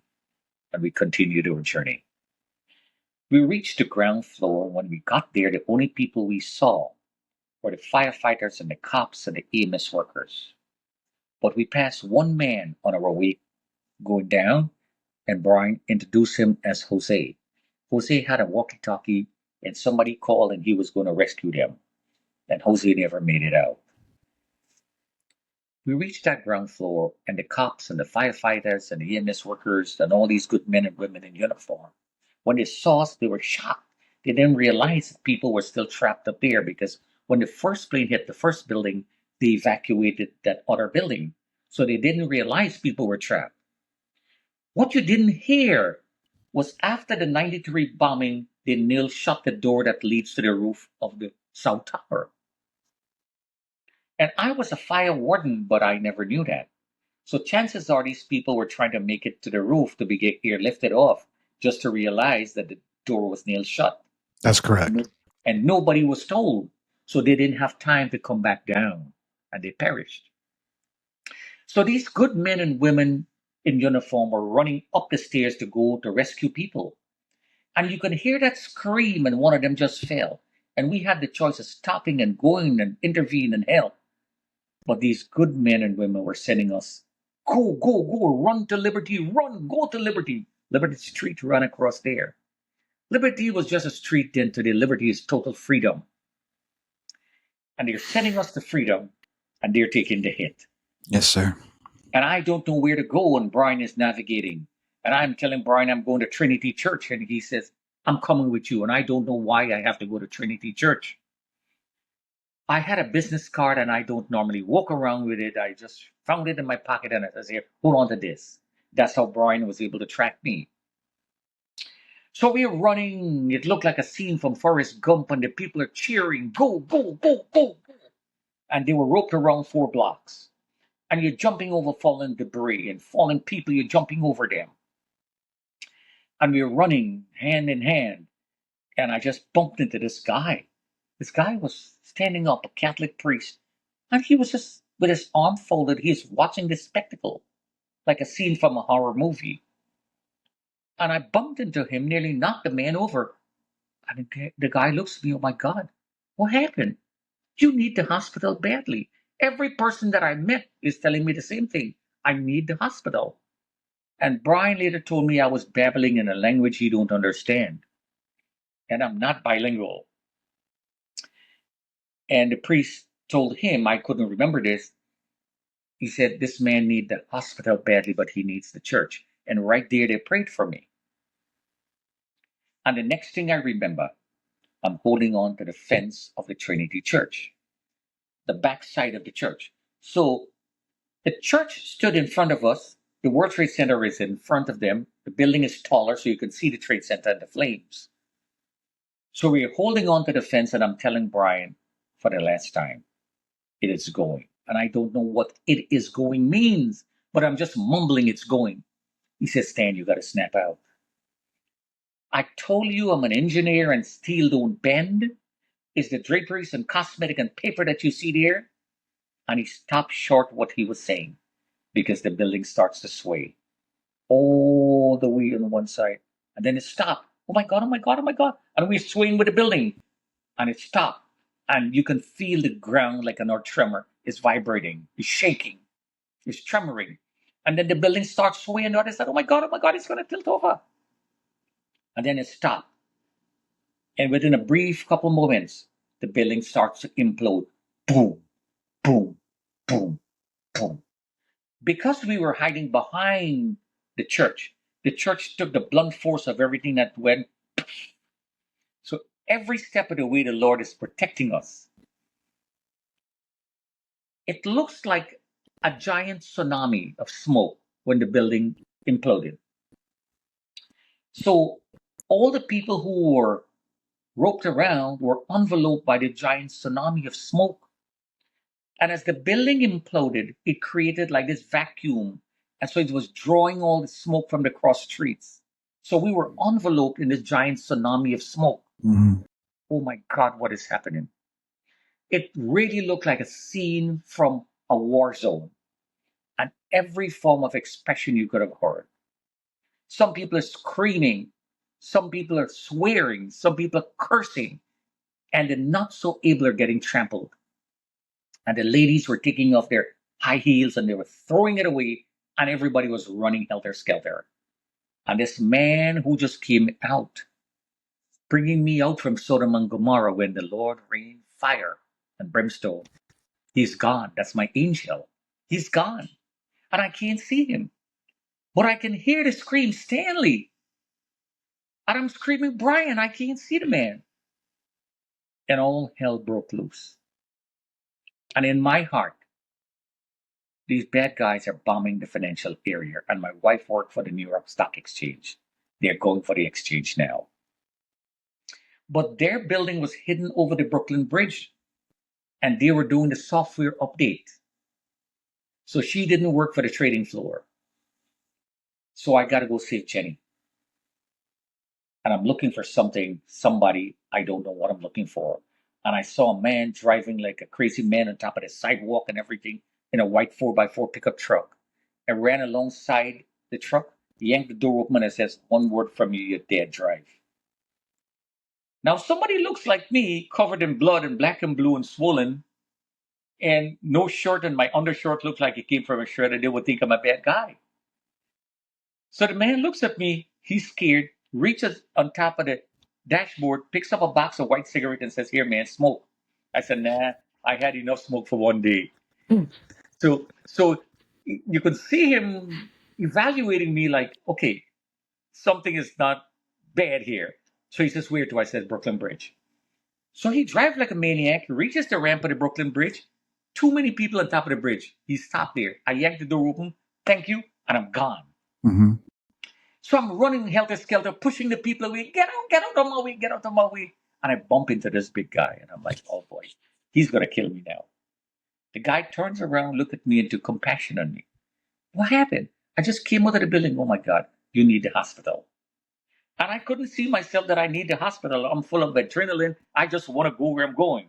And we continued our journey. We reached the ground floor. When we got there, the only people we saw were the firefighters and the cops and the EMS workers. But we passed one man on our way going down, and Brian introduced him as Jose. Jose had a walkie-talkie, and somebody called and he was going to rescue them. And Jose never made it out. We reached that ground floor, and the cops and the firefighters and the EMS workers and all these good men and women in uniform, when they saw us, they were shocked. They didn't realize that people were still trapped up there because when the first plane hit the first building, they evacuated that other building. So they didn't realize people were trapped. What you didn't hear was after the 93 bombing, they nailed shut the door that leads to the roof of the South Tower. And I was a fire warden, but I never knew that. So chances are these people were trying to make it to the roof to be airlifted off just to realize that the door was nailed shut. That's correct. And nobody was told. So they didn't have time to come back down and they perished. So these good men and women in uniform were running up the stairs to go to rescue people. And you can hear that scream, and one of them just fell. And we had the choice of stopping and going and intervene and help. But these good men and women were sending us, go, go, go, run to Liberty, run, go to Liberty. Liberty Street, run across there. Liberty was just a street then. Today, Liberty is total freedom. And they're sending us to freedom, and they're taking the hit. Yes, sir. And I don't know where to go, and Brian is navigating. And I'm telling Brian I'm going to Trinity Church, and he says, I'm coming with you, and I don't know why I have to go to Trinity Church. I had a business card, and I don't normally walk around with it. I just found it in my pocket, and I said, hold on to this. That's how Brian was able to track me. So we're running. It looked like a scene from Forrest Gump, and the people are cheering, go, go, go, go. And they were roped around 4 blocks. And you're jumping over fallen debris and fallen people, you're jumping over them. And we're running hand in hand. And I just bumped into this guy. This guy was standing up, a Catholic priest. And he was just with his arm folded. He's watching this spectacle, like a scene from a horror movie. And I bumped into him, nearly knocked the man over. And the guy looks at me, oh my God, what happened? You need the hospital badly. Every person that I met is telling me the same thing. I need the hospital. And Brian later told me I was babbling in a language he don't understand, and I'm not bilingual. And the priest told him I couldn't remember this. He said, this man needs the hospital badly, but he needs the church. And right there, they prayed for me. And the next thing I remember, I'm holding on to the fence of the Trinity Church, the back side of the church. So the church stood in front of us. The World Trade Center is in front of them. The building is taller, so you can see the Trade Center and the flames. So we're holding on to the fence, and I'm telling Brian for the last time, it is going. And I don't know what it is going means, but I'm just mumbling it's going. He says, Stan, you got to snap out. I told you I'm an engineer and steel don't bend. Is the draperies and cosmetic and paper that you see there? And he stopped short what he was saying because the building starts to sway all the way on one side. And then it stopped. Oh my God, oh my God, oh my God. And we're swaying with the building. And it stopped. And you can feel the ground like an earth tremor is vibrating, is shaking, is tremoring. And then the building starts swaying. And I said, oh my God, it's going to tilt over. And then it stopped. And within a brief couple moments, the building starts to implode. Boom, boom, boom, boom. Because we were hiding behind the church took the blunt force of everything that went. So every step of the way, the Lord is protecting us. It looks like a giant tsunami of smoke when the building imploded. So all the people who were roped around were enveloped by the giant tsunami of smoke. And as the building imploded, it created like this vacuum. And so it was drawing all the smoke from the cross streets. So we were enveloped in this giant tsunami of smoke. Mhm. Oh my God, what is happening? It really looked like a scene from a war zone. And every form of expression you could have heard. Some people are screaming, some people are swearing, some people are cursing, and the not so able are getting trampled. And the ladies were taking off their high heels and they were throwing it away, and everybody was running helter skelter. And this man who just came out, bringing me out from Sodom and Gomorrah when the Lord rained fire and brimstone, he's gone. That's my angel. He's gone. And I can't see him. But I can hear the scream, Stanley. And I'm screaming, Brian, I can't see the man. And all hell broke loose. And in my heart, these bad guys are bombing the financial area. And my wife worked for the New York Stock Exchange. They're going for the exchange now. But their building was hidden over the Brooklyn Bridge. And they were doing the software update. So she didn't work for the trading floor. So I got to go save Jenny. And I'm looking for somebody, I don't know what I'm looking for. And I saw a man driving like a crazy man on top of the sidewalk and everything in a white 4x4 pickup truck. I ran alongside the truck, yanked the door open, and it says, one word from you, you're dead, drive. Now, somebody looks like me, covered in blood and black and blue and swollen, and no shirt, and my undershirt looks like it came from a shredder. They would think I'm a bad guy. So the man looks at me, he's scared, reaches on top of the dashboard, picks up a box of white cigarette and says, here, man, smoke. I said, nah, I had enough smoke for one day. So you could see him evaluating me like, okay, something is not bad here. So he says, where to? I said, Brooklyn Bridge. So he drives like a maniac, reaches the ramp of the Brooklyn Bridge. Too many people on top of the bridge. He stopped there. I yanked the door open. Thank you. And I'm gone. Mhm. So I'm running helter skelter, pushing the people away. Get out of my way, get out of my way. And I bump into this big guy. And I'm like, oh boy, he's going to kill me now. The guy turns around, look at me, and took compassion on me. What happened? I just came out of the building. Oh my God, you need the hospital. And I couldn't see myself that I need the hospital. I'm full of adrenaline. I just want to go where I'm going.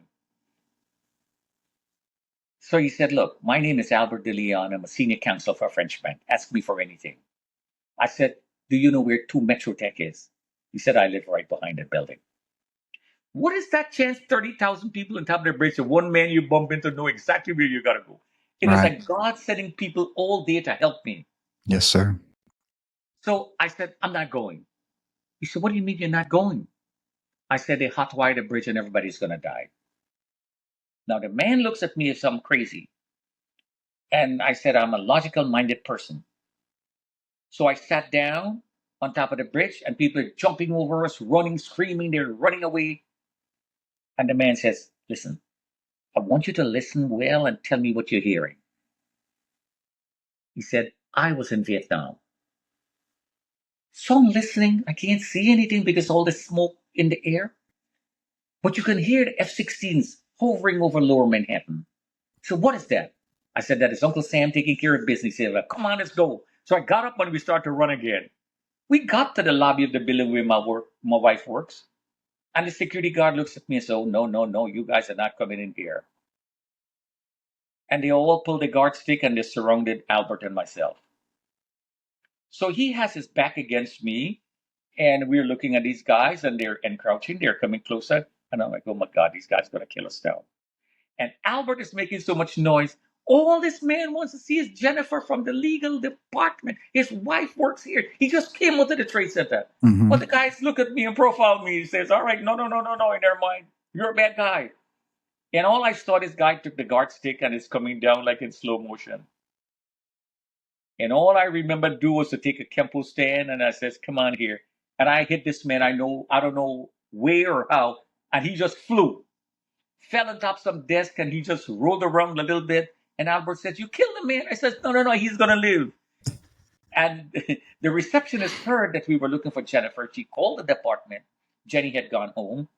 So he said, look, my name is Albert de Leon. I'm a senior counsel for a French bank. Ask me for anything. I said, do you know where 2 Metrotech is? He said, I live right behind that building. What is that chance 30,000 people on top of the bridge and one man you bump into know exactly where you got to go? It is Right. like God sending people all day to help me. Yes, sir. So I said, I'm not going. He said, what do you mean you're not going? I said, they hotwire the bridge and everybody's going to die. Now the man looks at me as I'm crazy. And I said, I'm a logical minded person. So I sat down on top of the bridge and people are jumping over us, running, screaming, they're running away. And the man says, listen, I want you to listen well and tell me what you're hearing. He said, I was in Vietnam. So I'm listening. I can't see anything because all the smoke in the air. But you can hear the F-16s hovering over lower Manhattan. So what is that? I said, that is Uncle Sam taking care of business. He said, well, come on, let's go. So I got up and we started to run again. We got to the lobby of the building where my wife works. And the security guard looks at me and says, oh, no, no, no, you guys are not coming in here. And they all pulled the guard stick and they surrounded Albert and myself. So he has his back against me. And we're looking at these guys and they're encroaching. They're coming closer. And I'm like, oh my God, these guys are going to kill us now. And Albert is making so much noise. All this man wants to see is Jennifer from the legal department. His wife works here. He just came out to the Trade Center. Mm-hmm. But the guys look at me and profile me. He says, all right, no, no, no, no, no, never mind. You're a bad guy. And all I saw, this guy took the guard stick and is coming down like in slow motion. And all I remember do was to take a Kempo stand and I says, come on here. And I hit this man. I don't know where or how. And he just flew, fell on top of some desk and he just rolled around a little bit. And Albert says, you killed the man. I says, no, no, no, he's going to live. And the receptionist heard that we were looking for Jennifer. She called the department. Jenny had gone home.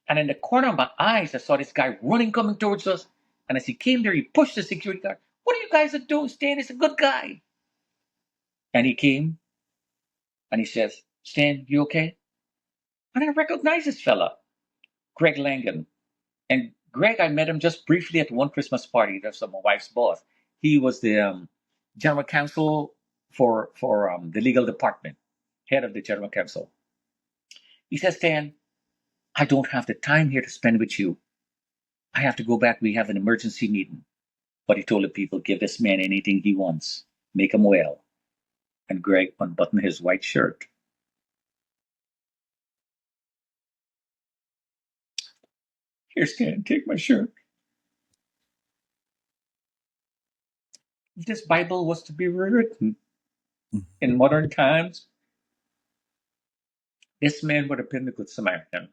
And in the corner of my eyes, I saw this guy running, coming towards us. And as he came there, he pushed the security guard. What are you guys doing? Stan is a good guy. And he came and he says, Stan, you okay? And I recognize this fella, Greg Langan. And Greg, I met him just briefly at one Christmas party. That's my wife's boss. He was the general counsel for the legal department, head of the general counsel. He says, Stan, I don't have the time here to spend with you. I have to go back. We have an emergency meeting. But he told the people, give this man anything he wants. Make him well. And Greg unbuttoned his white shirt. Here, Stan, take my shirt. If this Bible was to be rewritten in modern times, this man would have been the good Samaritan.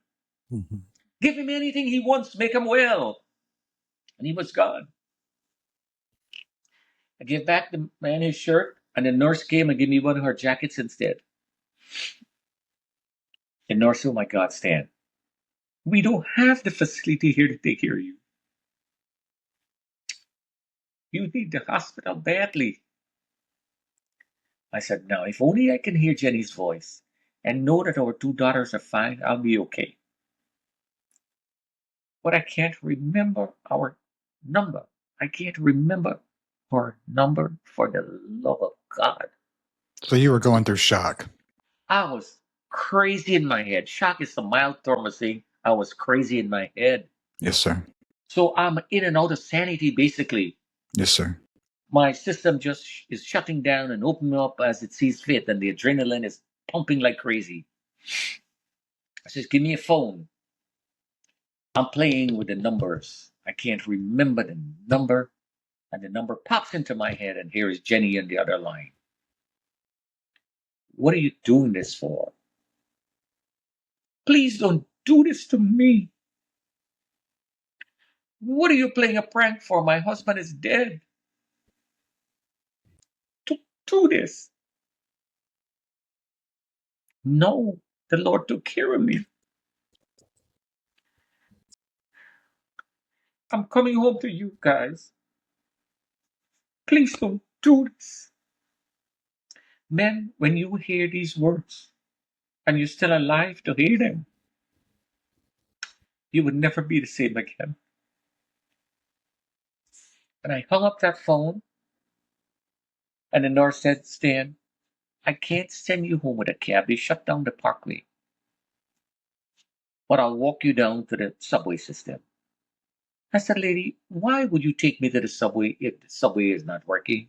Mm-hmm. Give him anything he wants, make him well. And he was gone. I gave back the man his shirt, and the nurse came and gave me one of her jackets instead. The nurse, oh my God, Stan, we don't have the facility here to take care of you. You need the hospital badly. I said, now, if only I can hear Jenny's voice and know that our two daughters are fine, I'll be okay. But I can't remember our number. I can't remember her number for the love of God. So you were going through shock. I was crazy in my head. Shock is a mild term of saying I was crazy in my head. Yes, sir. So I'm in and out of sanity, basically. Yes, sir. My system just is shutting down and opening up as it sees fit, and the adrenaline is pumping like crazy. I says, give me a phone. I'm playing with the numbers. I can't remember the number, and the number pops into my head, and here is Jenny on the other line. What are you doing this for? Please don't do this to me. What are you playing a prank for? My husband is dead. Don't do this. No, the Lord took care of me. I'm coming home to you guys. Please don't do this. Men, when you hear these words and you're still alive to hear them, you would never be the same again. And I hung up that phone, and the nurse said, Stan, I can't send you home with a cab. They shut down the parkway. But I'll walk you down to the subway system. I said, lady, why would you take me to the subway if the subway is not working?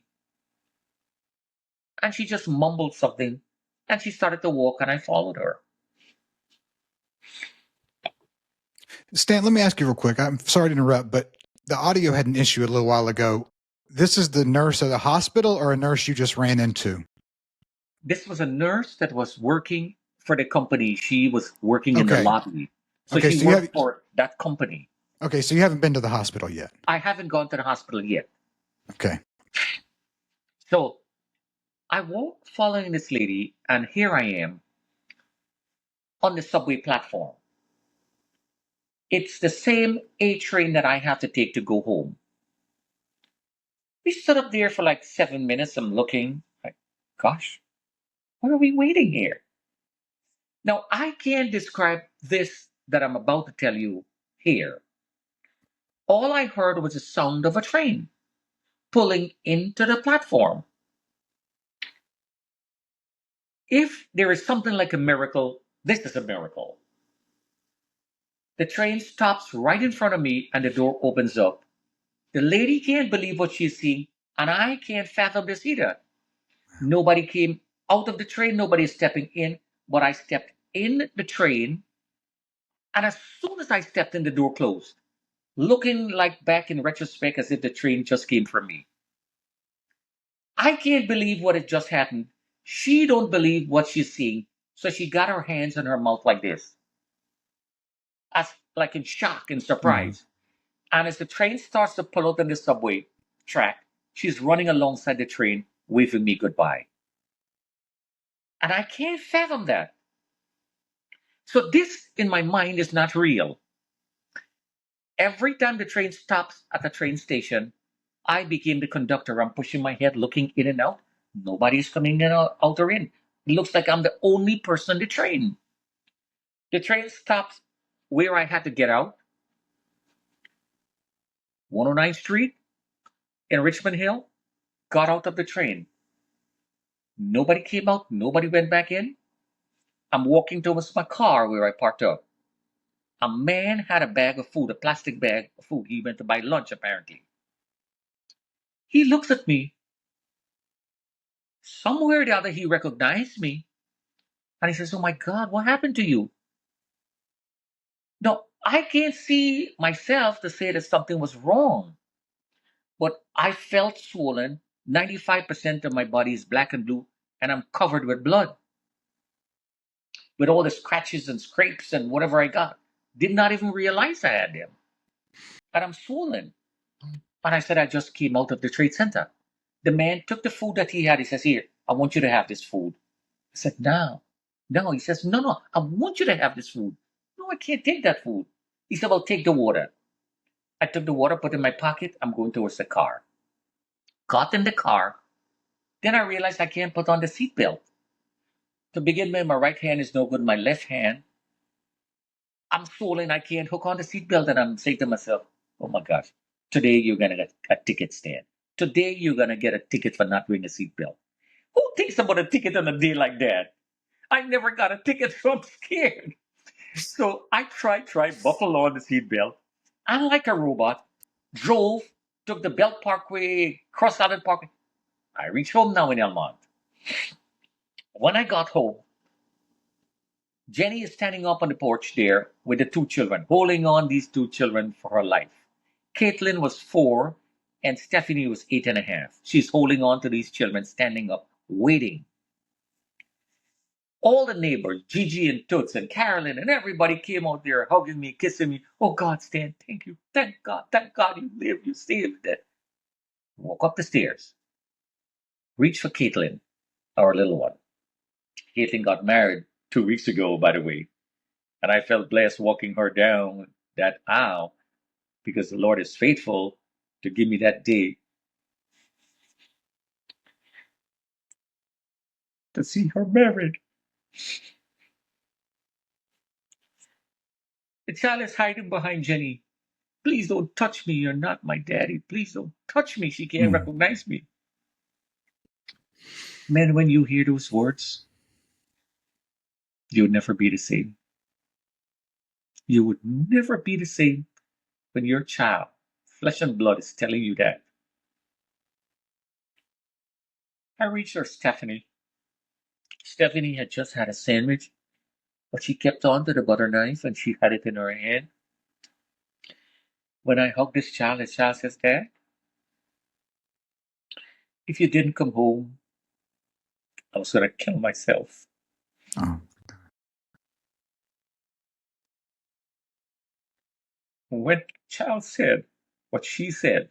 And she just mumbled something and she started to walk, and I followed her. Stan, let me ask you real quick. I'm sorry to interrupt, but the audio had an issue a little while ago. This is the nurse at the hospital or a nurse you just ran into? This was a nurse that was working for the company. She was working in the Okay. lobby. So Okay, she so you have worked for that company. okay, so you haven't been to the hospital yet. I haven't gone to the hospital yet. Okay. So I walked following this lady, and here I am on the subway platform. It's the same A train that I have to take to go home. We stood up there for like 7 minutes. I'm looking like, gosh, why are we waiting here? Now, I can't describe this that I'm about to tell you here. All I heard was the sound of a train pulling into the platform. If there is something like a miracle, this is a miracle. The train stops right in front of me and the door opens up. The lady can't believe what she's seeing, and I can't fathom this either. Nobody came out of the train, nobody is stepping in, but I stepped in the train, and as soon as I stepped in, the door closed, looking like back in retrospect as if the train just came from me. I can't believe what had just happened. She don't believe what she's seeing, so she got her hands on her mouth like this, as like in shock and Mhm. surprise. And as the train starts to pull out on the subway track, she's running alongside the train, waving me goodbye. And I can't fathom that. So this in my mind is not real. Every time the train stops at a train station, I became the conductor. I'm pushing my head, looking in and out. Nobody's coming in or out or in. It looks like I'm the only person on the train. The train stops where I had to get out, 109th Street in Richmond Hill. Got out of the train. Nobody came out. Nobody went back in. I'm walking towards my car where I parked up. A man had a bag of food, a plastic bag of food. He went to buy lunch, apparently. He looks at me. Somewhere or the other, he recognized me. And he says, "Oh my God, what happened to you?" No, I can't see myself to say that something was wrong, but I felt swollen. 95% of my body is black and blue, and I'm covered with blood, with all the scratches and scrapes and whatever I got. Did not even realize I had them. And I'm swollen. And I said, "I just came out of the trade center." The man took the food that he had. He says, "Here, I want you to have this food." I said, "No, no." He says, "No, no, I want you to have this food." "No, I can't take that food." He said, "Well, take the water." I took the water, put it in my pocket. I'm going towards the car. Got in the car. Then I realized I can't put on the seatbelt. To begin with, my right hand is no good. My left hand, I'm swollen. I can't hook on the seatbelt. And I'm saying to myself, "Oh my gosh, today you're going to get a ticket stand. Today you're going to get a ticket for not wearing a seatbelt." Who thinks about a ticket on a day like that? I never got a ticket, so I'm scared. So I tried, buckle on the seatbelt. And like a robot, drove, took the Belt Parkway, Cross Island Parkway. I reached home now in Elmont. When I got home, Jenny is standing up on the porch there with the two children, holding on these two children for her life. Caitlin was 4 and Stephanie was 8.5. She's holding on to these children, standing up, waiting. All the neighbors, Gigi and Toots and Carolyn and everybody came out there hugging me, kissing me. "Oh God, Stan, thank you. Thank God you lived, you saved it." Walk up the stairs, reach for Caitlin, our little one. Caitlin got married 2 weeks ago, by the way, and I felt blessed walking her down that aisle because the Lord is faithful to give me that day to see her married. The child is hiding behind Jenny. "Please don't touch me. You're not my daddy. Please don't touch me. She can't Mm. recognize me." Man, when you hear those words, you'll never be the same. You would never be the same when your child, flesh and blood, is telling you that. I reached her Stephanie. Stephanie had just had a sandwich, but she kept on to the butter knife and she had it in her hand. When I hugged this child says, Dad, if you didn't come home, I was going to kill myself. Oh, When the child said what she said,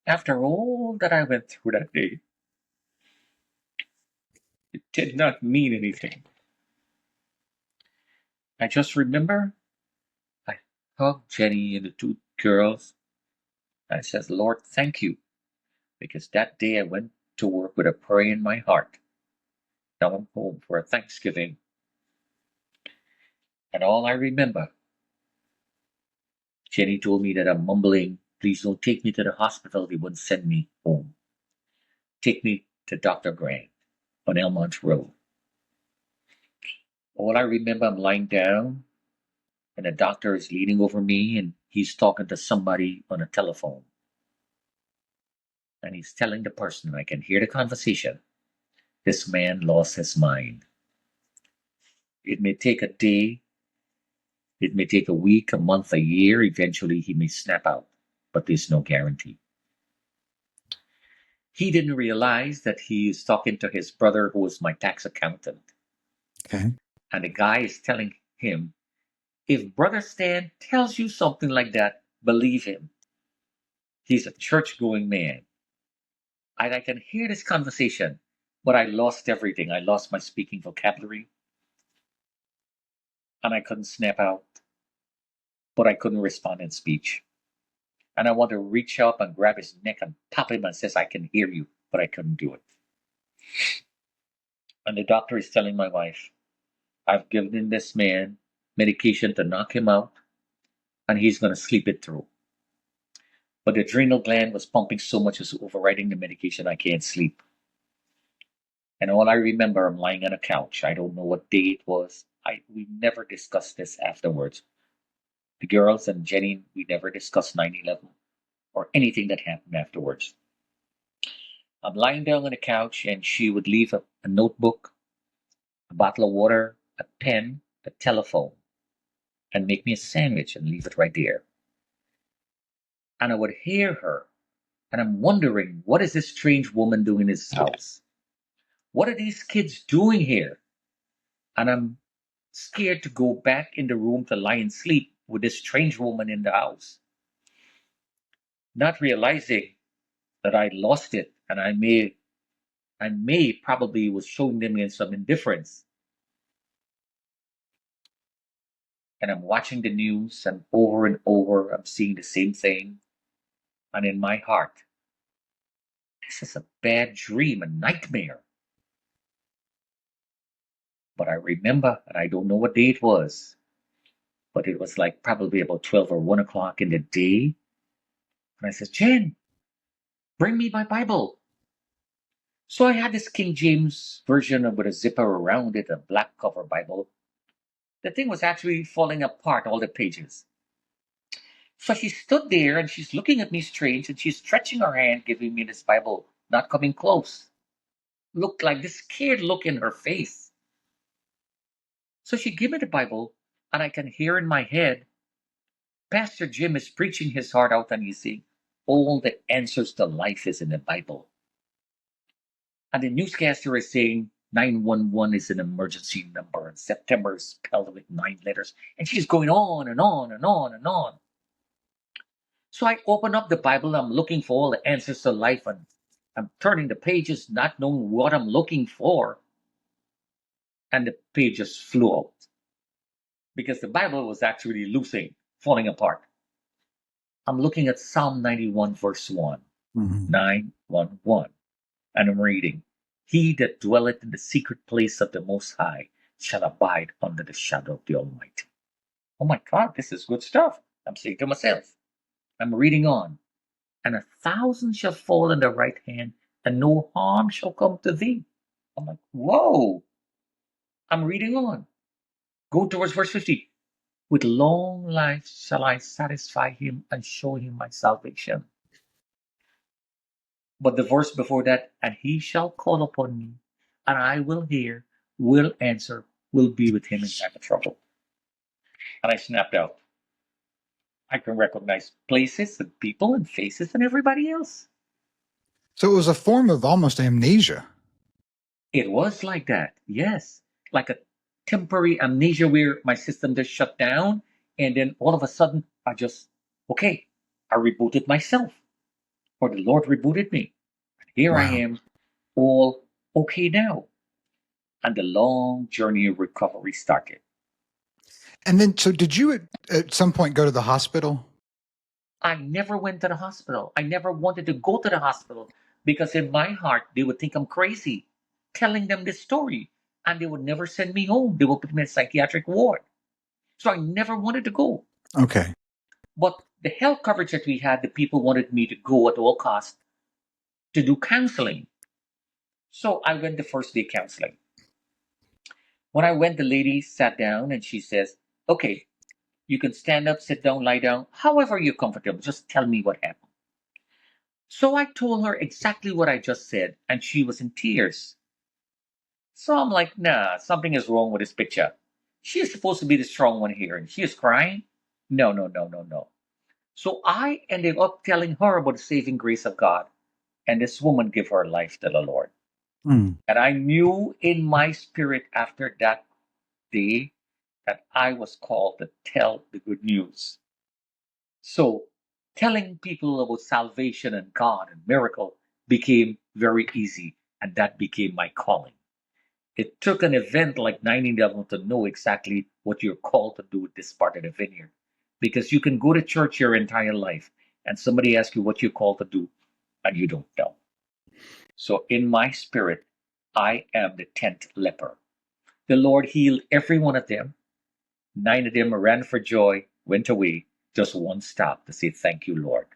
after all that I went through that day, it did not mean anything. I just remember I hugged Jenny and the two girls. I said, Lord, thank you, because that day I went to work with a prayer in my heart. Now I'm home for a Thanksgiving, and all I remember, Jenny told me that I'm mumbling, please don't take me to the hospital. They wouldn't send me home. Take me to Dr. Grant on Elmont Road. All I remember, I'm lying down, and the doctor is leaning over me, and he's talking to somebody on a telephone. And he's telling the person, I can hear the conversation, this man lost his mind. It may take a day, it may take a week, a month, a year. Eventually, he may snap out, but there's no guarantee. He didn't realize that he is talking to his brother, who was my tax accountant. okay. And the guy is telling him, if Brother Stan tells you something like that, believe him. He's a church going man. And I can hear this conversation, but I lost everything. I lost my speaking vocabulary, and I couldn't snap out, but I couldn't respond in speech. And I want to reach up and grab his neck and pop him and says, I can hear you, but I couldn't do it. And the doctor is telling my wife, I've given this man medication to knock him out, and he's going to sleep it through. But the adrenal gland was pumping so much, it's overriding the medication. I can't sleep. And all I remember, I'm lying on a couch. I don't know what day it was. We never discussed this afterwards. The girls and Jenny, we never discussed 9/11 or anything that happened afterwards. I'm lying down on the couch, and she would leave a notebook, a bottle of water, a pen, a telephone, and make me a sandwich and leave it right there. And I would hear her, and I'm wondering, what is this strange woman doing in this house? What are these kids doing here? And I'm scared to go back in the room to lie and sleep with this strange woman in the house, not realizing that I lost it, and I may probably was showing them in some indifference. And I'm watching the news, and over I'm seeing the same thing. And in my heart, this is a bad dream, a nightmare. But I remember, and I don't know what day it was, but it was like probably about 12 or 1 o'clock in the day. And I said, Jen, bring me my Bible. So I had this King James version with a zipper around it, a black cover Bible. The thing was actually falling apart, all the pages. So she stood there and she's looking at me strange, and she's stretching her hand, giving me this Bible, not coming close. Looked like this scared look in her face. So she gave me the Bible, and I can hear in my head, Pastor Jim is preaching his heart out, and he's saying, all the answers to life is in the Bible. And the newscaster is saying 911 is an emergency number, and September is spelled with 9 letters. And she's going on and on and on and on. So I open up the Bible. I'm looking for all the answers to life, and I'm turning the pages, not knowing what I'm looking for. And the pages flew out because the Bible was actually losing, falling apart. I'm looking at Psalm 91, verse 1, Mhm. 911. And I'm reading, He that dwelleth in the secret place of the Most High shall abide under the shadow of the Almighty. Oh my God, this is good stuff. I'm saying to myself, I'm reading on. And 1,000 shall fall in the right hand, and no harm shall come to thee. I'm like, whoa. I'm reading on. Go towards verse 50. With long life shall I satisfy him and show him my salvation. But the verse before that, and he shall call upon me, and I will hear, will answer, will be with him in time of trouble. And I snapped out. I can recognize places and people and faces and everybody else. So it was a form of almost amnesia. It was like that, yes. Like a temporary amnesia where my system just shut down, and then all of a sudden, okay, I rebooted myself, or the Lord rebooted me. Here I Wow. am, all okay now. And the long journey of recovery started. And then, so did you at some point go to the hospital? I never went to the hospital. I never wanted to go to the hospital because in my heart, they would think I'm crazy telling them this story, and they would never send me home. They would put me in a psychiatric ward. So I never wanted to go. Okay. But the health coverage that we had, the people wanted me to go at all costs to do counseling. So I went the first day counseling. When I went, the lady sat down and she says, okay, you can stand up, sit down, lie down, however you're comfortable. Just tell me what happened. So I told her exactly what I just said, and she was in tears. So I'm like, nah, something is wrong with this picture. She is supposed to be the strong one here, and she is crying? No, no, no, no, no. So I ended up telling her about the saving grace of God, and this woman gave her life to the Lord. Hmm. And I knew in my spirit after that day that I was called to tell the good news. So telling people about salvation and God and miracle became very easy, and that became my calling. It took an event like 9/11 to know exactly what you're called to do with this part of the vineyard. Because you can go to church your entire life and somebody asks you what you're called to do and you don't know. So in my spirit, I am the 10th leper. The Lord healed every one of them. 9 of them ran for joy, went away, just one stop to say, thank you, Lord,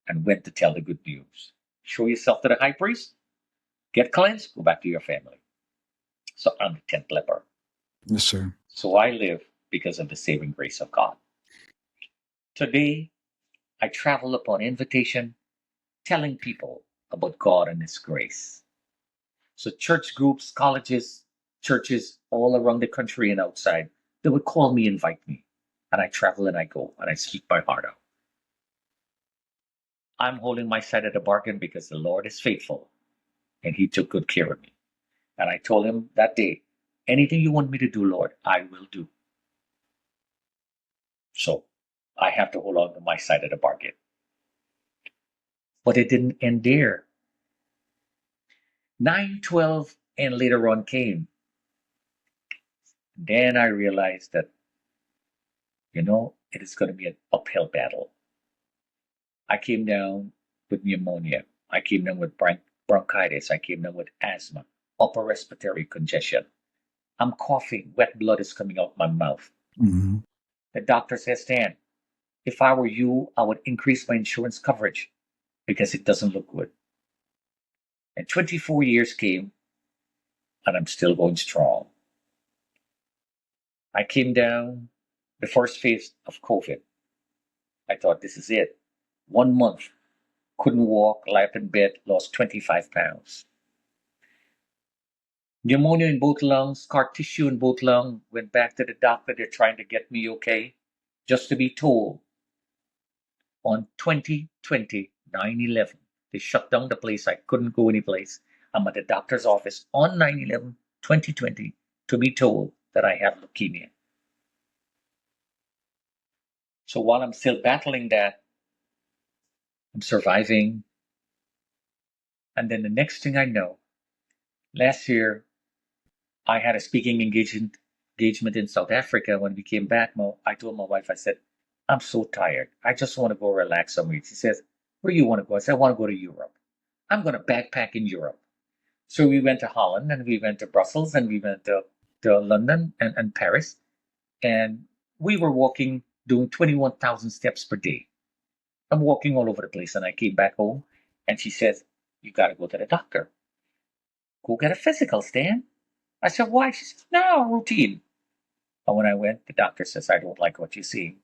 and went to tell the good news. Show yourself to the high priest, get cleansed, go back to your family. So I'm the 10th leper. Yes, sir. So I live because of the saving grace of God. Today, I travel upon invitation, telling people about God and His grace. So church groups, colleges, churches all around the country and outside, they would call me, invite me. And I travel and I go and I speak my heart out. I'm holding my side of the bargain because the Lord is faithful and He took good care of me. And I told Him that day, anything you want me to do, Lord, I will do. So I have to hold on to my side of the bargain. But it didn't end there. 9/12 and later on came. Then I realized that, it is going to be an uphill battle. I came down with pneumonia. I came down with bronchitis. I came down with asthma, upper respiratory congestion. I'm coughing. Wet blood is coming out my mouth. Hmm. The doctor says, Stan, if I were you, I would increase my insurance coverage because it doesn't look good. And 24 years came, and I'm still going strong. I came down the first phase of COVID. I thought this is it. 1 month, couldn't walk, lie up in bed, lost 25 pounds. Pneumonia in both lungs, scar tissue in both lungs. Went back to the doctor. They're trying to get me okay. Just to be told on 2020, 9/11, they shut down the place. I couldn't go anyplace. I'm at the doctor's office on 9/11, 2020 to be told that I have leukemia. So while I'm still battling that, I'm surviving. And then the next thing I know, last year, I had a speaking engagement in South Africa. When we came back, I told my wife, I said, I'm so tired. I just want to go relax somewhere. She says, where you want to go? I said, I want to go to Europe. I'm going to backpack in Europe. So we went to Holland and we went to Brussels and we went to London and Paris. And we were walking, doing 21,000 steps per day. I'm walking all over the place. And I came back home and she says, you got to go to the doctor. Go get a physical, Stan. I said, why? She says, no, routine. But when I went, the doctor says, I don't like what you see.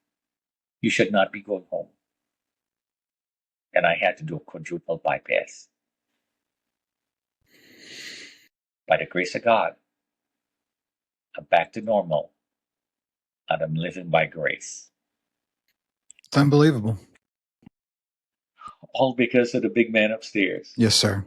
You should not be going home. and I had to do a quadruple bypass. By the grace of God, I'm back to normal, and I'm living by grace. It's unbelievable. All because of the big man upstairs. Yes, sir.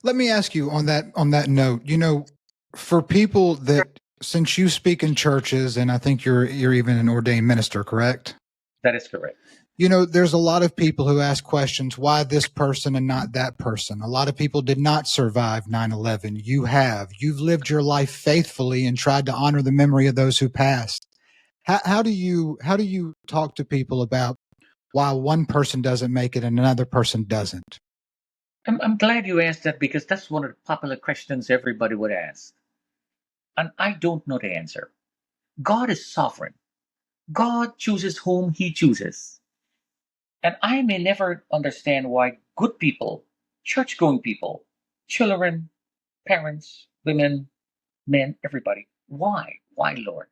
Let me ask you on that note, for people that, since you speak in churches and I think you're even an ordained minister, correct? That is correct. There's a lot of people who ask questions, why this person and not that person? A lot of people did not survive 9/11. You have. You've lived your life faithfully and tried to honor the memory of those who passed. How do you talk to people about why one person doesn't make it and another person doesn't? I'm glad you asked that because that's one of the popular questions everybody would ask. And I don't know the answer. God is sovereign. God chooses whom he chooses. And I may never understand why good people, church going people, children, parents, women, men, everybody, why? Why, Lord?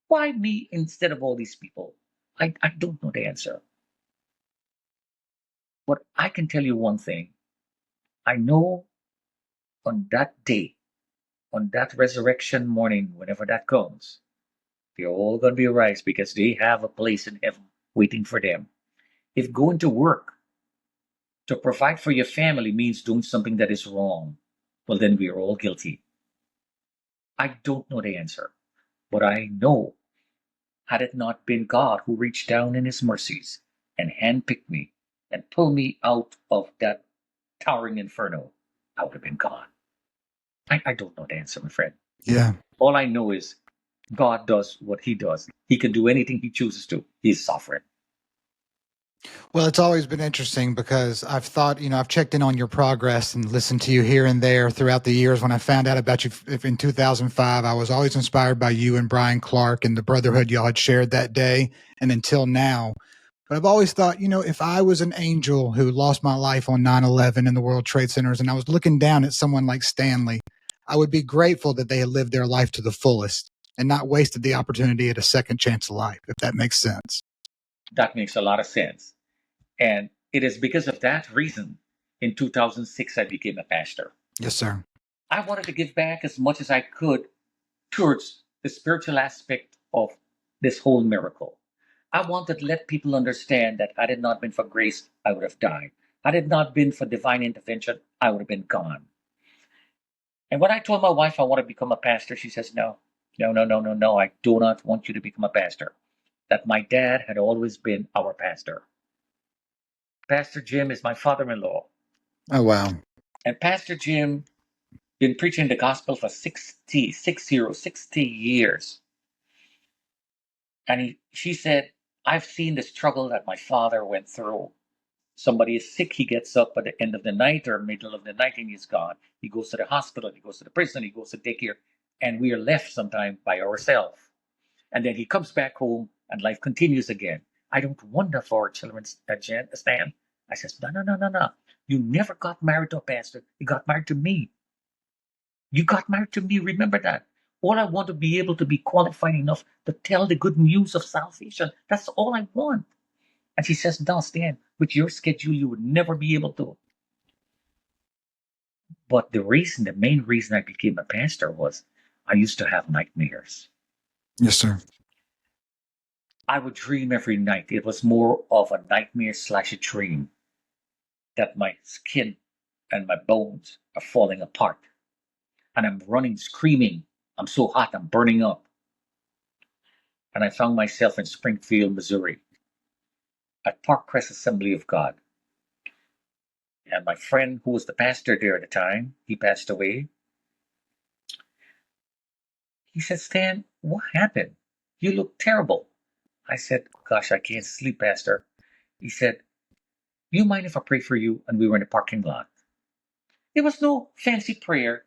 Why me instead of all these people? I don't know the answer. But I can tell you one thing. I know on that day, on that resurrection morning, whenever that comes, they're all going to be raised because they have a place in heaven waiting for them. If going to work to provide for your family means doing something that is wrong, well, then we are all guilty. I don't know the answer, but I know had it not been God who reached down in his mercies and handpicked me and pulled me out of that towering inferno, I would have been gone. I don't know the answer, my friend. Yeah. All I know is God does what he does. He can do anything he chooses to. He's sovereign. Well, it's always been interesting because I've thought, I've checked in on your progress and listened to you here and there throughout the years. When I found out about you in 2005, I was always inspired by you and Brian Clark and the brotherhood y'all had shared that day and until now. But I've always thought, if I was an angel who lost my life on 9/11 in the World Trade Centers and I was looking down at someone like Stanley, I would be grateful that they had lived their life to the fullest and not wasted the opportunity at a second chance of life, if that makes sense. That makes a lot of sense. And it is because of that reason in 2006 I became a pastor. Yes, sir. I wanted to give back as much as I could towards the spiritual aspect of this whole miracle. I wanted to let people understand that had it not been for grace, I would have died. Had it not been for divine intervention, I would have been gone. And when I told my wife I want to become a pastor, she says, no, no, no, no, no, no. I do not want you to become a pastor. That my dad had always been our pastor. Pastor Jim is my father-in-law. Oh, wow. And Pastor Jim been preaching the gospel for 60 years. And she said, I've seen the struggle that my father went through. Somebody is sick, he gets up at the end of the night or middle of the night and he's gone. He goes to the hospital, he goes to the prison, he goes to daycare, and we are left sometimes by ourselves. And then he comes back home and life continues again. I don't wonder for our children, Stan. I says, no, no, no, no, no. You never got married to a pastor. You got married to me. You got married to me. Remember that. All I want to be able to be qualified enough to tell the good news of salvation. That's all I want. And she says, no, Stan, with your schedule, you would never be able to. But the main reason I became a pastor was I used to have nightmares. Yes, sir. I would dream every night. It was more of a nightmare slash a dream that my skin and my bones are falling apart. And I'm running, screaming. I'm so hot, I'm burning up. And I found myself in Springfield, Missouri, at Park Crest Assembly of God. And my friend, who was the pastor there at the time, he passed away. He said, Stan, what happened? You look terrible. I said, gosh, I can't sleep, Pastor. He said, you mind if I pray for you? And we were in the parking lot. There was no fancy prayer.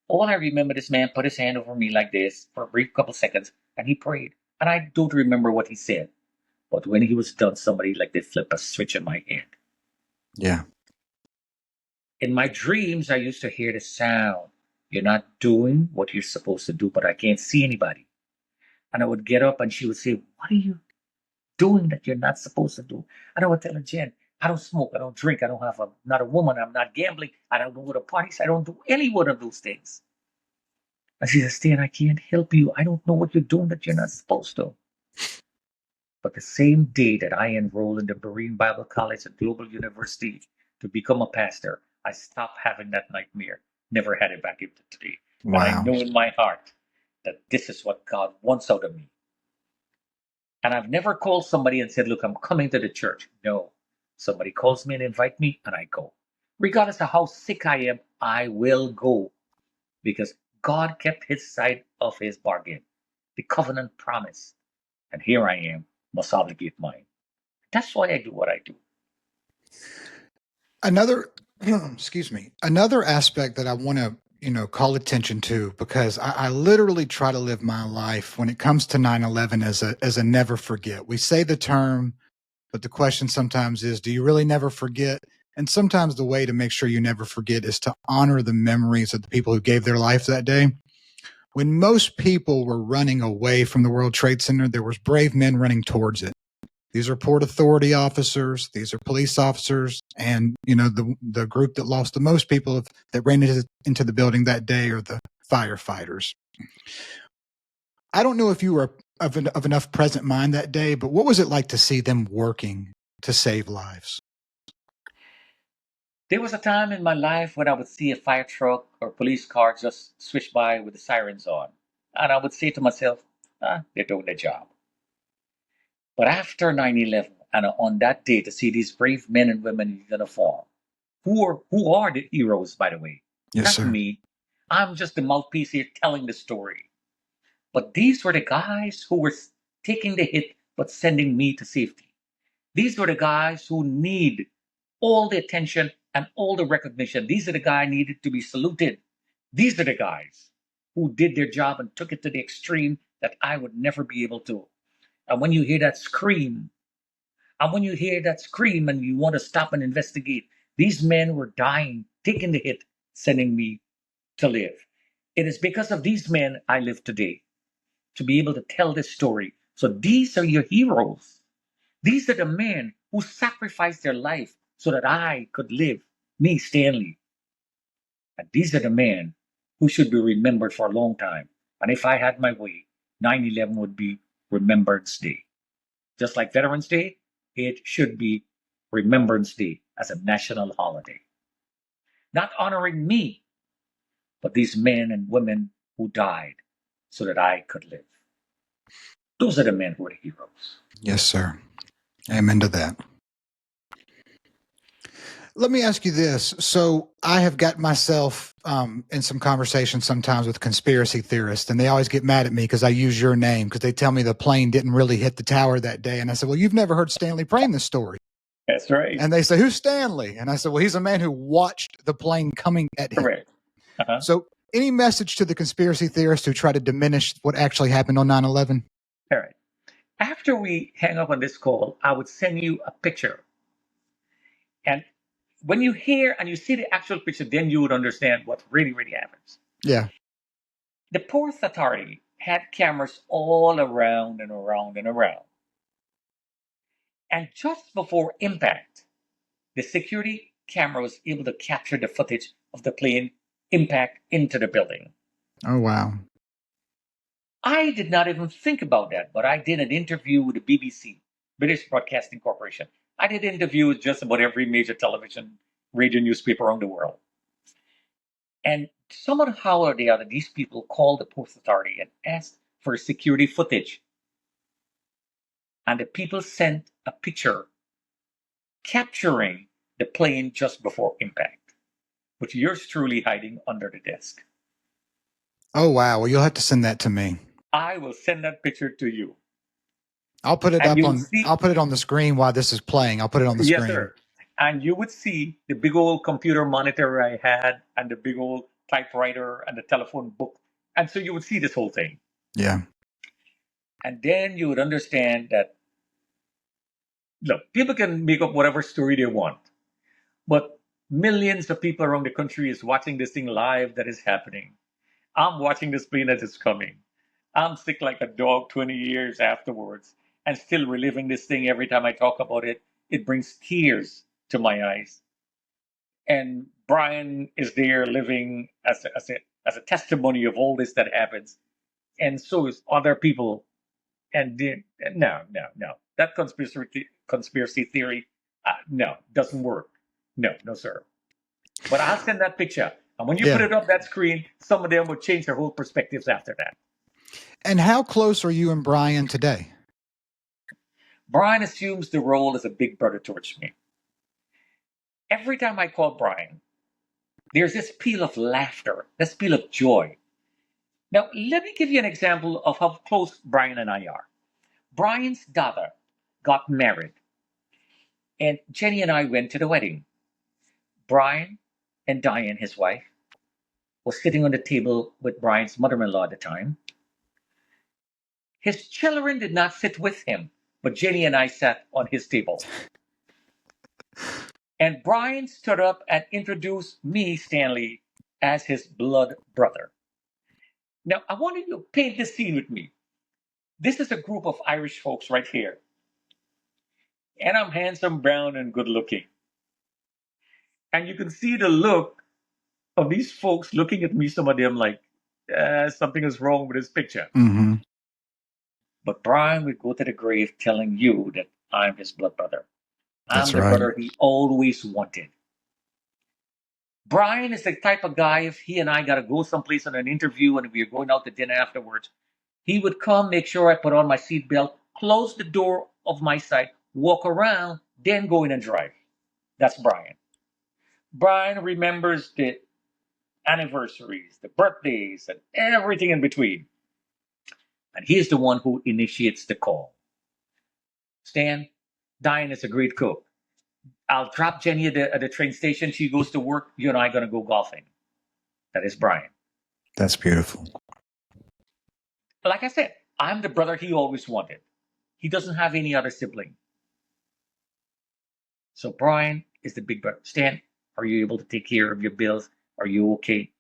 All I remember, this man put his hand over me like this for a brief couple seconds, and he prayed. And I don't remember what he said. But when he was done, somebody like they flip a switch in my head. Yeah. In my dreams, I used to hear the sound. You're not doing what you're supposed to do, but I can't see anybody. And I would get up and she would say, what are you doing that you're not supposed to do? And I would tell her, Jen, I don't smoke, I don't drink, I don't have not a woman, I'm not gambling, I don't go to parties, I don't do any one of those things. And she says, Stan, I can't help you. I don't know what you're doing that you're not supposed to. But the same day that I enrolled in the Berean Bible College at Global University to become a pastor, I stopped having that nightmare. Never had it back into today. And I Wow. know in my heart that this is what God wants out of me. And I've never called somebody and said, look, I'm coming to the church. No. Somebody calls me and invite me, and I go. Regardless of how sick I am, I will go because God kept his side of his bargain, the covenant promise. And here I am, must obligate mine. That's why I do what I do. Another, excuse me, another aspect that I want to, call attention to, because I literally try to live my life when it comes to 9/11 as a never forget. We say the term, but the question sometimes is, do you really never forget? And sometimes the way to make sure you never forget is to honor the memories of the people who gave their life that day. When most people were running away from the World Trade Center, there was brave men running towards it. These are Port Authority officers. These are police officers, and the group that lost the most people that ran into the building that day are the firefighters. I don't know if you were of enough present mind that day, but what was it like to see them working to save lives? There was a time in my life when I would see a fire truck or police car just swish by with the sirens on. And I would say to myself, they're doing their job. But after 9/11, and on that day to see these brave men and women in uniform, who are the heroes, by the way? Yes, Not sir. me. I'm just the mouthpiece here telling the story. But these were the guys who were taking the hit but sending me to safety. These were the guys who need all the attention and all the recognition. These are the guys needed to be saluted. These are the guys who did their job and took it to the extreme that I would never be able to. And when you hear that scream, and you want to stop and investigate, these men were dying, taking the hit, sending me to live. It is because of these men I live today, to be able to tell this story. So these are your heroes. These are the men who sacrificed their life so that I could live, me, Stanley. And these are the men who should be remembered for a long time. And if I had my way, 9/11 would be Remembrance Day. Just like Veterans Day, it should be Remembrance Day as a national holiday. Not honoring me, but these men and women who died so that I could live. Those are the men who are the heroes. Yes, sir. Amen to that. Let me ask you this. So I have got myself in some conversations sometimes with conspiracy theorists, and they always get mad at me because I use your name because they tell me the plane didn't really hit the tower that day. And I said, well, you've never heard Stanley Praimnath's story. That's right. And they say, who's Stanley? And I said, well, he's a man who watched the plane coming at him. Correct. Uh-huh. So any message to the conspiracy theorists who try to diminish what actually happened on 9/11? All right. After we hang up on this call, I would send you a picture. And when you hear and you see the actual picture, then you would understand what really, really happens. Yeah. The Port Authority had cameras all around and around and around. And just before impact, the security camera was able to capture the footage of the plane impact into the building. Oh, wow. I did not even think about that, but I did an interview with the BBC, British Broadcasting Corporation. I did interviews with just about every major television, radio, newspaper around the world. And somehow or the other, these people called the Port Authority and asked for security footage. And the people sent a picture capturing the plane just before impact, with yours truly hiding under the desk. Oh, wow. Well, you'll have to send that to me. I will send that picture to you. I'll put it And up you will on. see, I'll put it on the screen while this is playing. I'll put it on the yes, screen. sir. And you would see the big old computer monitor I had and the big old typewriter and the telephone book. And so you would see this whole thing. Yeah. And then you would understand that, look, people can make up whatever story they want, but millions of people around the country is watching this thing live that is happening. I'm watching this plane as it's coming. I'm sick like a dog 20 years afterwards. and still reliving this thing every time I talk about it. It brings tears to my eyes. And Brian is there living as a testimony of all this that happens. And so is other people. And no, no, no. That conspiracy theory, no, doesn't work. No, no, sir. But I'll send that picture. And when you put Yeah. it up that screen, some of them would change their whole perspectives after that. And how close are you and Brian today? Brian assumes the role as a big brother towards me. Every time I call Brian, there's this peal of laughter, this peal of joy. Now, let me give you an example of how close Brian and I are. Brian's daughter got married, and Jenny and I went to the wedding. Brian and Diane, his wife, was sitting on the table with Brian's mother in law at the time. His children did not sit with him, but Jenny and I sat on his table. And Brian stood up and introduced me, Stanley, as his blood brother. Now, I want you to paint this scene with me. This is a group of Irish folks right here. And I'm handsome, brown, and good looking. And you can see the look of these folks looking at me, some of them like, something is wrong with this picture. Mm-hmm. But Brian would go to the grave telling you that I'm his blood brother. That's I'm the right. brother he always wanted. Brian is the type of guy, if he and I got to go someplace on an interview and we are going out to dinner afterwards, he would come, make sure I put on my seatbelt, close the door of my side, walk around, then go in and drive. That's Brian. Brian remembers the anniversaries, the birthdays, and everything in between. And he's the one who initiates the call. Stan, Diane is a great cook. I'll drop Jenny at the train station. She goes to work. You and I are going to go golfing. That is Brian. That's beautiful. Like I said, I'm the brother he always wanted. He doesn't have any other sibling. So Brian is the big brother. Stan, are you able to take care of your bills? Are you okay?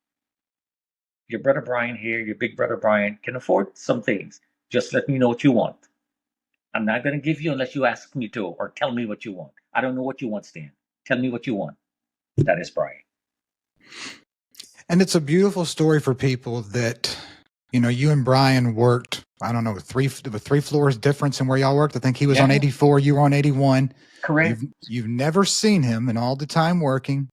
Your brother Brian here, your big brother Brian, can afford some things. Just let me know what you want. I'm not going to give you unless you ask me to or tell me what you want. I don't know what you want, Stan. Tell me what you want. That is Brian. And it's a beautiful story for people that, you and Brian worked, I don't know, three floors difference in where y'all worked. I think he was on 84, you were on 81. Correct. You've never seen him in all the time working.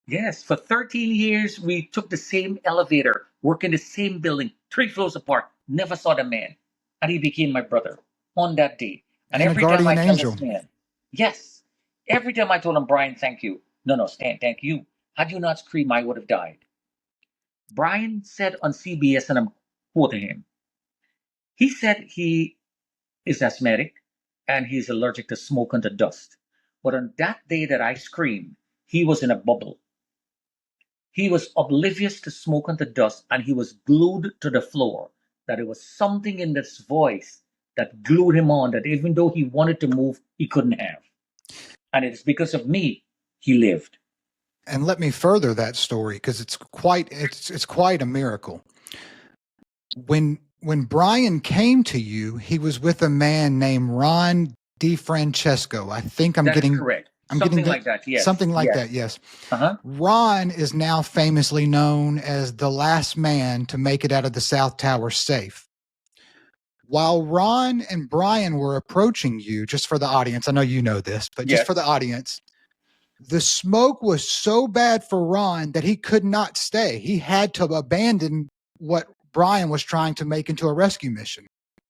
Yes, for 13 years, we took the same elevator, worked in the same building, 3 floors apart, never saw the man. And he became my brother on that day. And And a every time I guardian tell angel. this man, yes, every time I told him, Brian, thank you. No, Stan, thank you. Had you not screamed, I would have died. Brian said on CBS, and I'm quoting him, he said he is asthmatic and he's allergic to smoke and to dust. But on that day that I screamed, he was in a bubble. He was oblivious to smoke and to dust, and he was glued to the floor. That it was something in this voice that glued him on, that even though he wanted to move, he couldn't have. And it's because of me he lived. And let me further that story because it's quite a miracle. When Brian came to you, he was with a man named Ron DiFrancesco. I think That is correct. Something like that, yes. Something like Yes. that, yes. Uh-huh. Ron is now famously known as the last man to make it out of the South Tower safe. While Ron and Brian were approaching you, just for the audience, I know you know this, but just Yes. for the audience, the smoke was so bad for Ron that he could not stay. He had to abandon what Brian was trying to make into a rescue mission.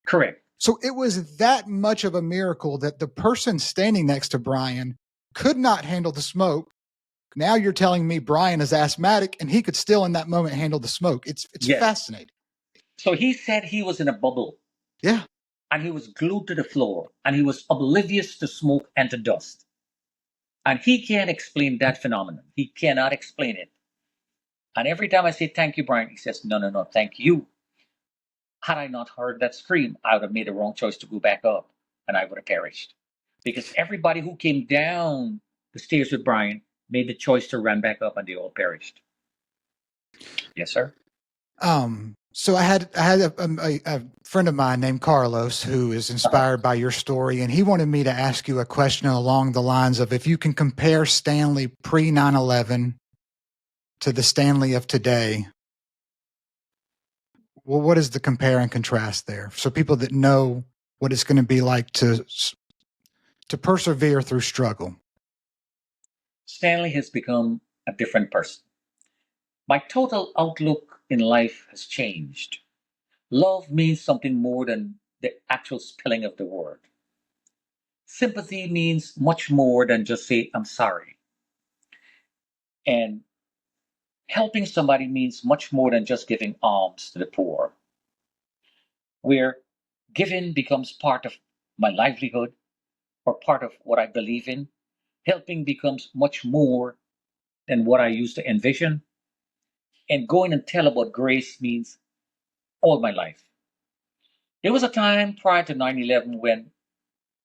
Correct. So it was that much of a miracle that the person standing next to Brian could not handle the smoke. Now you're telling me Brian is asthmatic and he could still in that moment handle the smoke. It's Yes. fascinating. So he said he was in a bubble. Yeah. And he was glued to the floor and he was oblivious to smoke and to dust. And he can't explain that phenomenon. He cannot explain it. And every time I say, thank you, Brian, he says, no, thank you. Had I not heard that scream, I would have made the wrong choice to go back up and I would have perished. Because everybody who came down the stairs with Brian made the choice to run back up and they all perished. Yes, sir. So I had a friend of mine named Carlos who is Uh-huh. inspired by your story, and he wanted me to ask you a question along the lines of if you can compare Stanley pre 9/11 to the Stanley of today. Well, what is the compare and contrast there? So people that know what it's going to be like to persevere through struggle. Stanley has become a different person. My total outlook in life has changed. Love means something more than the actual spelling of the word. Sympathy means much more than just say, I'm sorry. And helping somebody means much more than just giving alms to the poor, where giving becomes part of my livelihood or part of what I believe in. Helping becomes much more than what I used to envision. And going and tell about grace means all my life. There was a time prior to 9/11 when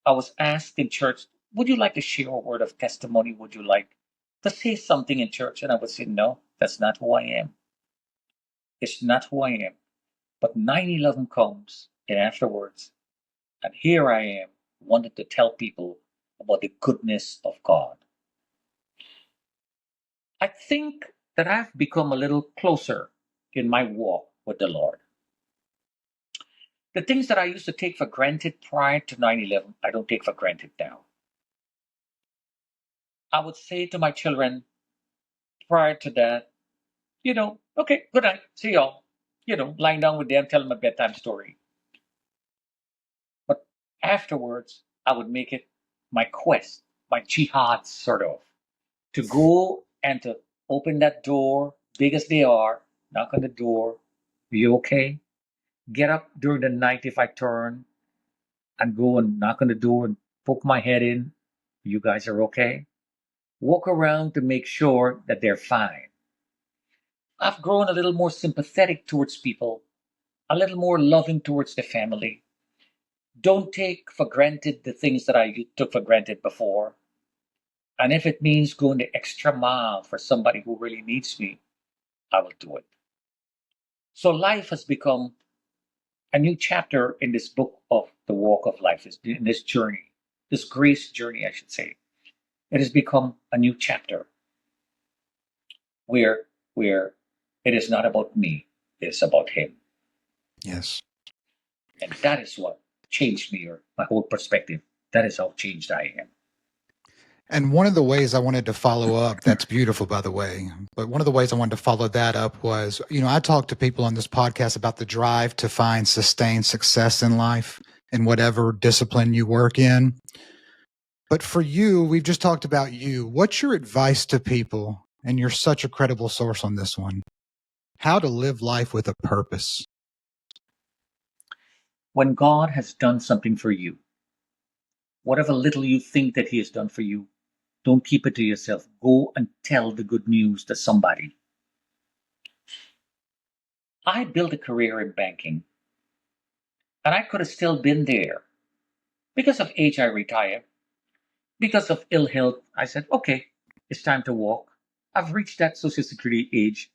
I was asked in church, would you like to share a word of testimony? Would you like to say something in church? And I would say, no, that's not who I am. It's not who I am. But 9/11 comes, and afterwards, and here I am, wanting to tell people about the goodness of God. I think that I've become a little closer in my walk with the Lord. The things that I used to take for granted prior to 9/11, I don't take for granted now. I would say to my children prior to that, okay, good night, see y'all. Lying down with them, tell them a bedtime story. But afterwards, I would make it my quest, my jihad, sort of, to go and to open that door, big as they are, knock on the door. Are you okay? Get up during the night if I turn and go and knock on the door and poke my head in. You guys are okay? Walk around to make sure that they're fine. I've grown a little more sympathetic towards people, a little more loving towards the family. Don't take for granted the things that I took for granted before. And if it means going the extra mile for somebody who really needs me, I will do it. So life has become a new chapter in this book of the walk of life, in this journey, this grace journey, I should say. It has become a new chapter where where it is not about me, it's about him. Yes. And that is what changed me, or my whole perspective. That is how changed I am. And one of the ways I wanted to follow up, that's beautiful, by the way. But one of the ways I wanted to follow that up was, I talk to people on this podcast about the drive to find sustained success in life in whatever discipline you work in. But for you, we've just talked about you. What's your advice to people? And you're such a credible source on this one. How to live life with a purpose. When God has done something for you, whatever little you think that he has done for you, don't keep it to yourself. Go and tell the good news to somebody. I built a career in banking, and I could have still been there. Because of age, I retired. Because of ill health, I said, okay, it's time to walk. I've reached that Social Security age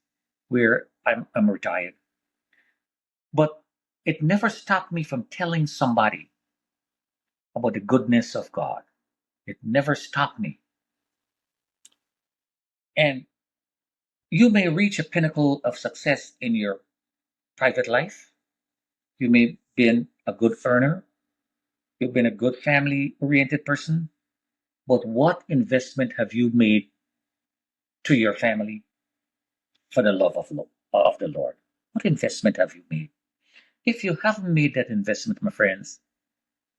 where I'm retired. But it never stopped me from telling somebody about the goodness of God. It never stopped me. And you may reach a pinnacle of success in your private life. You may have been a good earner. You've been a good family oriented person. But what investment have you made to your family for the love of the Lord? What investment have you made? If you haven't made that investment, my friends,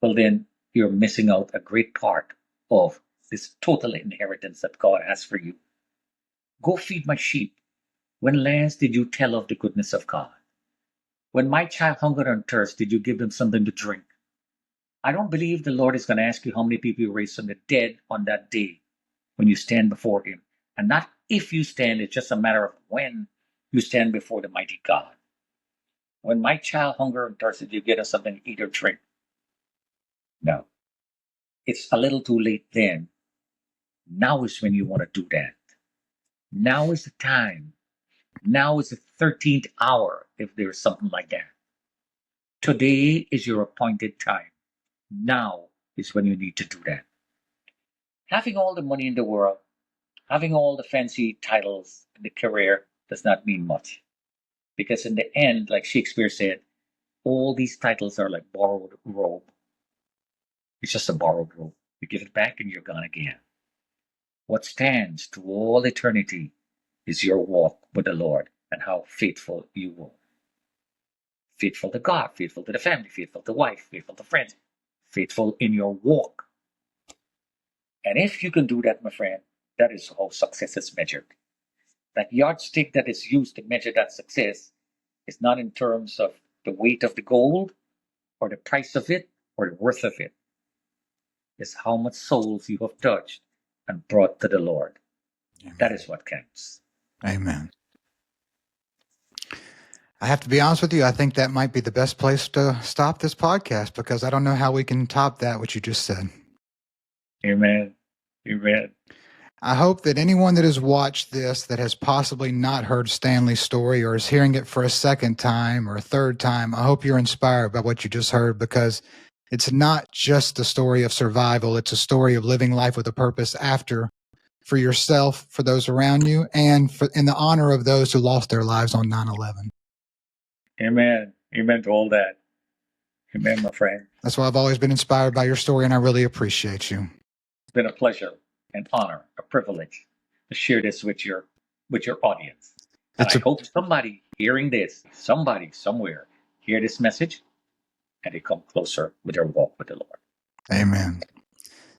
well, then you're missing out a great part of this total inheritance that God has for you. Go feed my sheep. When last did you tell of the goodness of God? When my child hungered and thirst, did you give them something to drink? I don't believe the Lord is going to ask you how many people you raised from the dead on that day when you stand before Him. And not if you stand, it's just a matter of when you stand before the mighty God. When my child hungered and thirsted, did you get us something to eat or drink? No. It's a little too late then. Now is when you want to do that. Now is the time. Now is the 13th hour, if there's something like that. Today is your appointed time. Now is when you need to do that. Having all the money in the world, having all the fancy titles in the career does not mean much. Because in the end, like Shakespeare said, all these titles are like borrowed robe. It's just a borrowed robe. You give it back and you're gone again. What stands to all eternity is your walk with the Lord and how faithful you were. Faithful to God, faithful to the family, faithful to wife, faithful to friends, faithful in your walk. And if you can do that, my friend, that is how success is measured. That yardstick that is used to measure that success is not in terms of the weight of the gold or the price of it or the worth of it. It's how much souls you have touched and brought to the Lord. Amen. That is what counts. Amen. I have to be honest with you. I think that might be the best place to stop this podcast because I don't know how we can top that, what you just said. Amen. Amen. I hope that anyone that has watched this that has possibly not heard Stanley's story or is hearing it for a second time or a third time, I hope you're inspired by what you just heard because it's not just a story of survival. It's a story of living life with a purpose after, for yourself, for those around you, and in the honor of those who lost their lives on 9/11. Amen. Amen to all that. Amen, my friend. That's why I've always been inspired by your story, and I really appreciate you. It's been a pleasure, an honor, a privilege to share this with your audience. And I hope somebody hearing this, somebody somewhere, hear this message and they come closer with their walk with the Lord. Amen.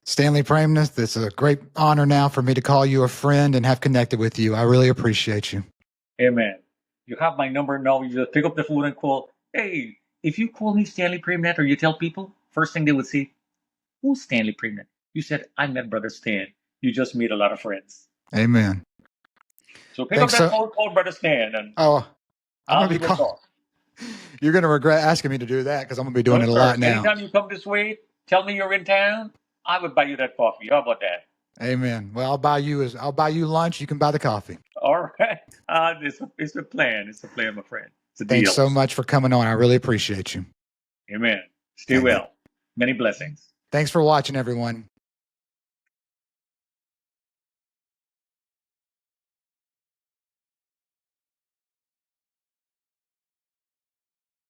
Stanley Praimnath, it's a great honor now for me to call you a friend and have connected with you. I really appreciate you. Amen. You have my number now. You just pick up the phone and call. Hey, if you call me Stanley Praimnath or you tell people, first thing they would say, who's Stanley Praimnath? You said, I met Brother Stan. You just made a lot of friends. Amen. So pick up that phone, call Brother Stan, and I'm I'll gonna be talk. You're going to regret asking me to do that because I'm going to be doing it a lot now. Anytime you come this way, tell me you're in town. I would buy you that coffee. How about that? Amen. Well, I'll buy you lunch. You can buy the coffee. All right. It's a plan. It's a plan, my friend. It's a deal. Thanks so much for coming on. I really appreciate you. Amen. Stay well. Many blessings. Thanks for watching, everyone.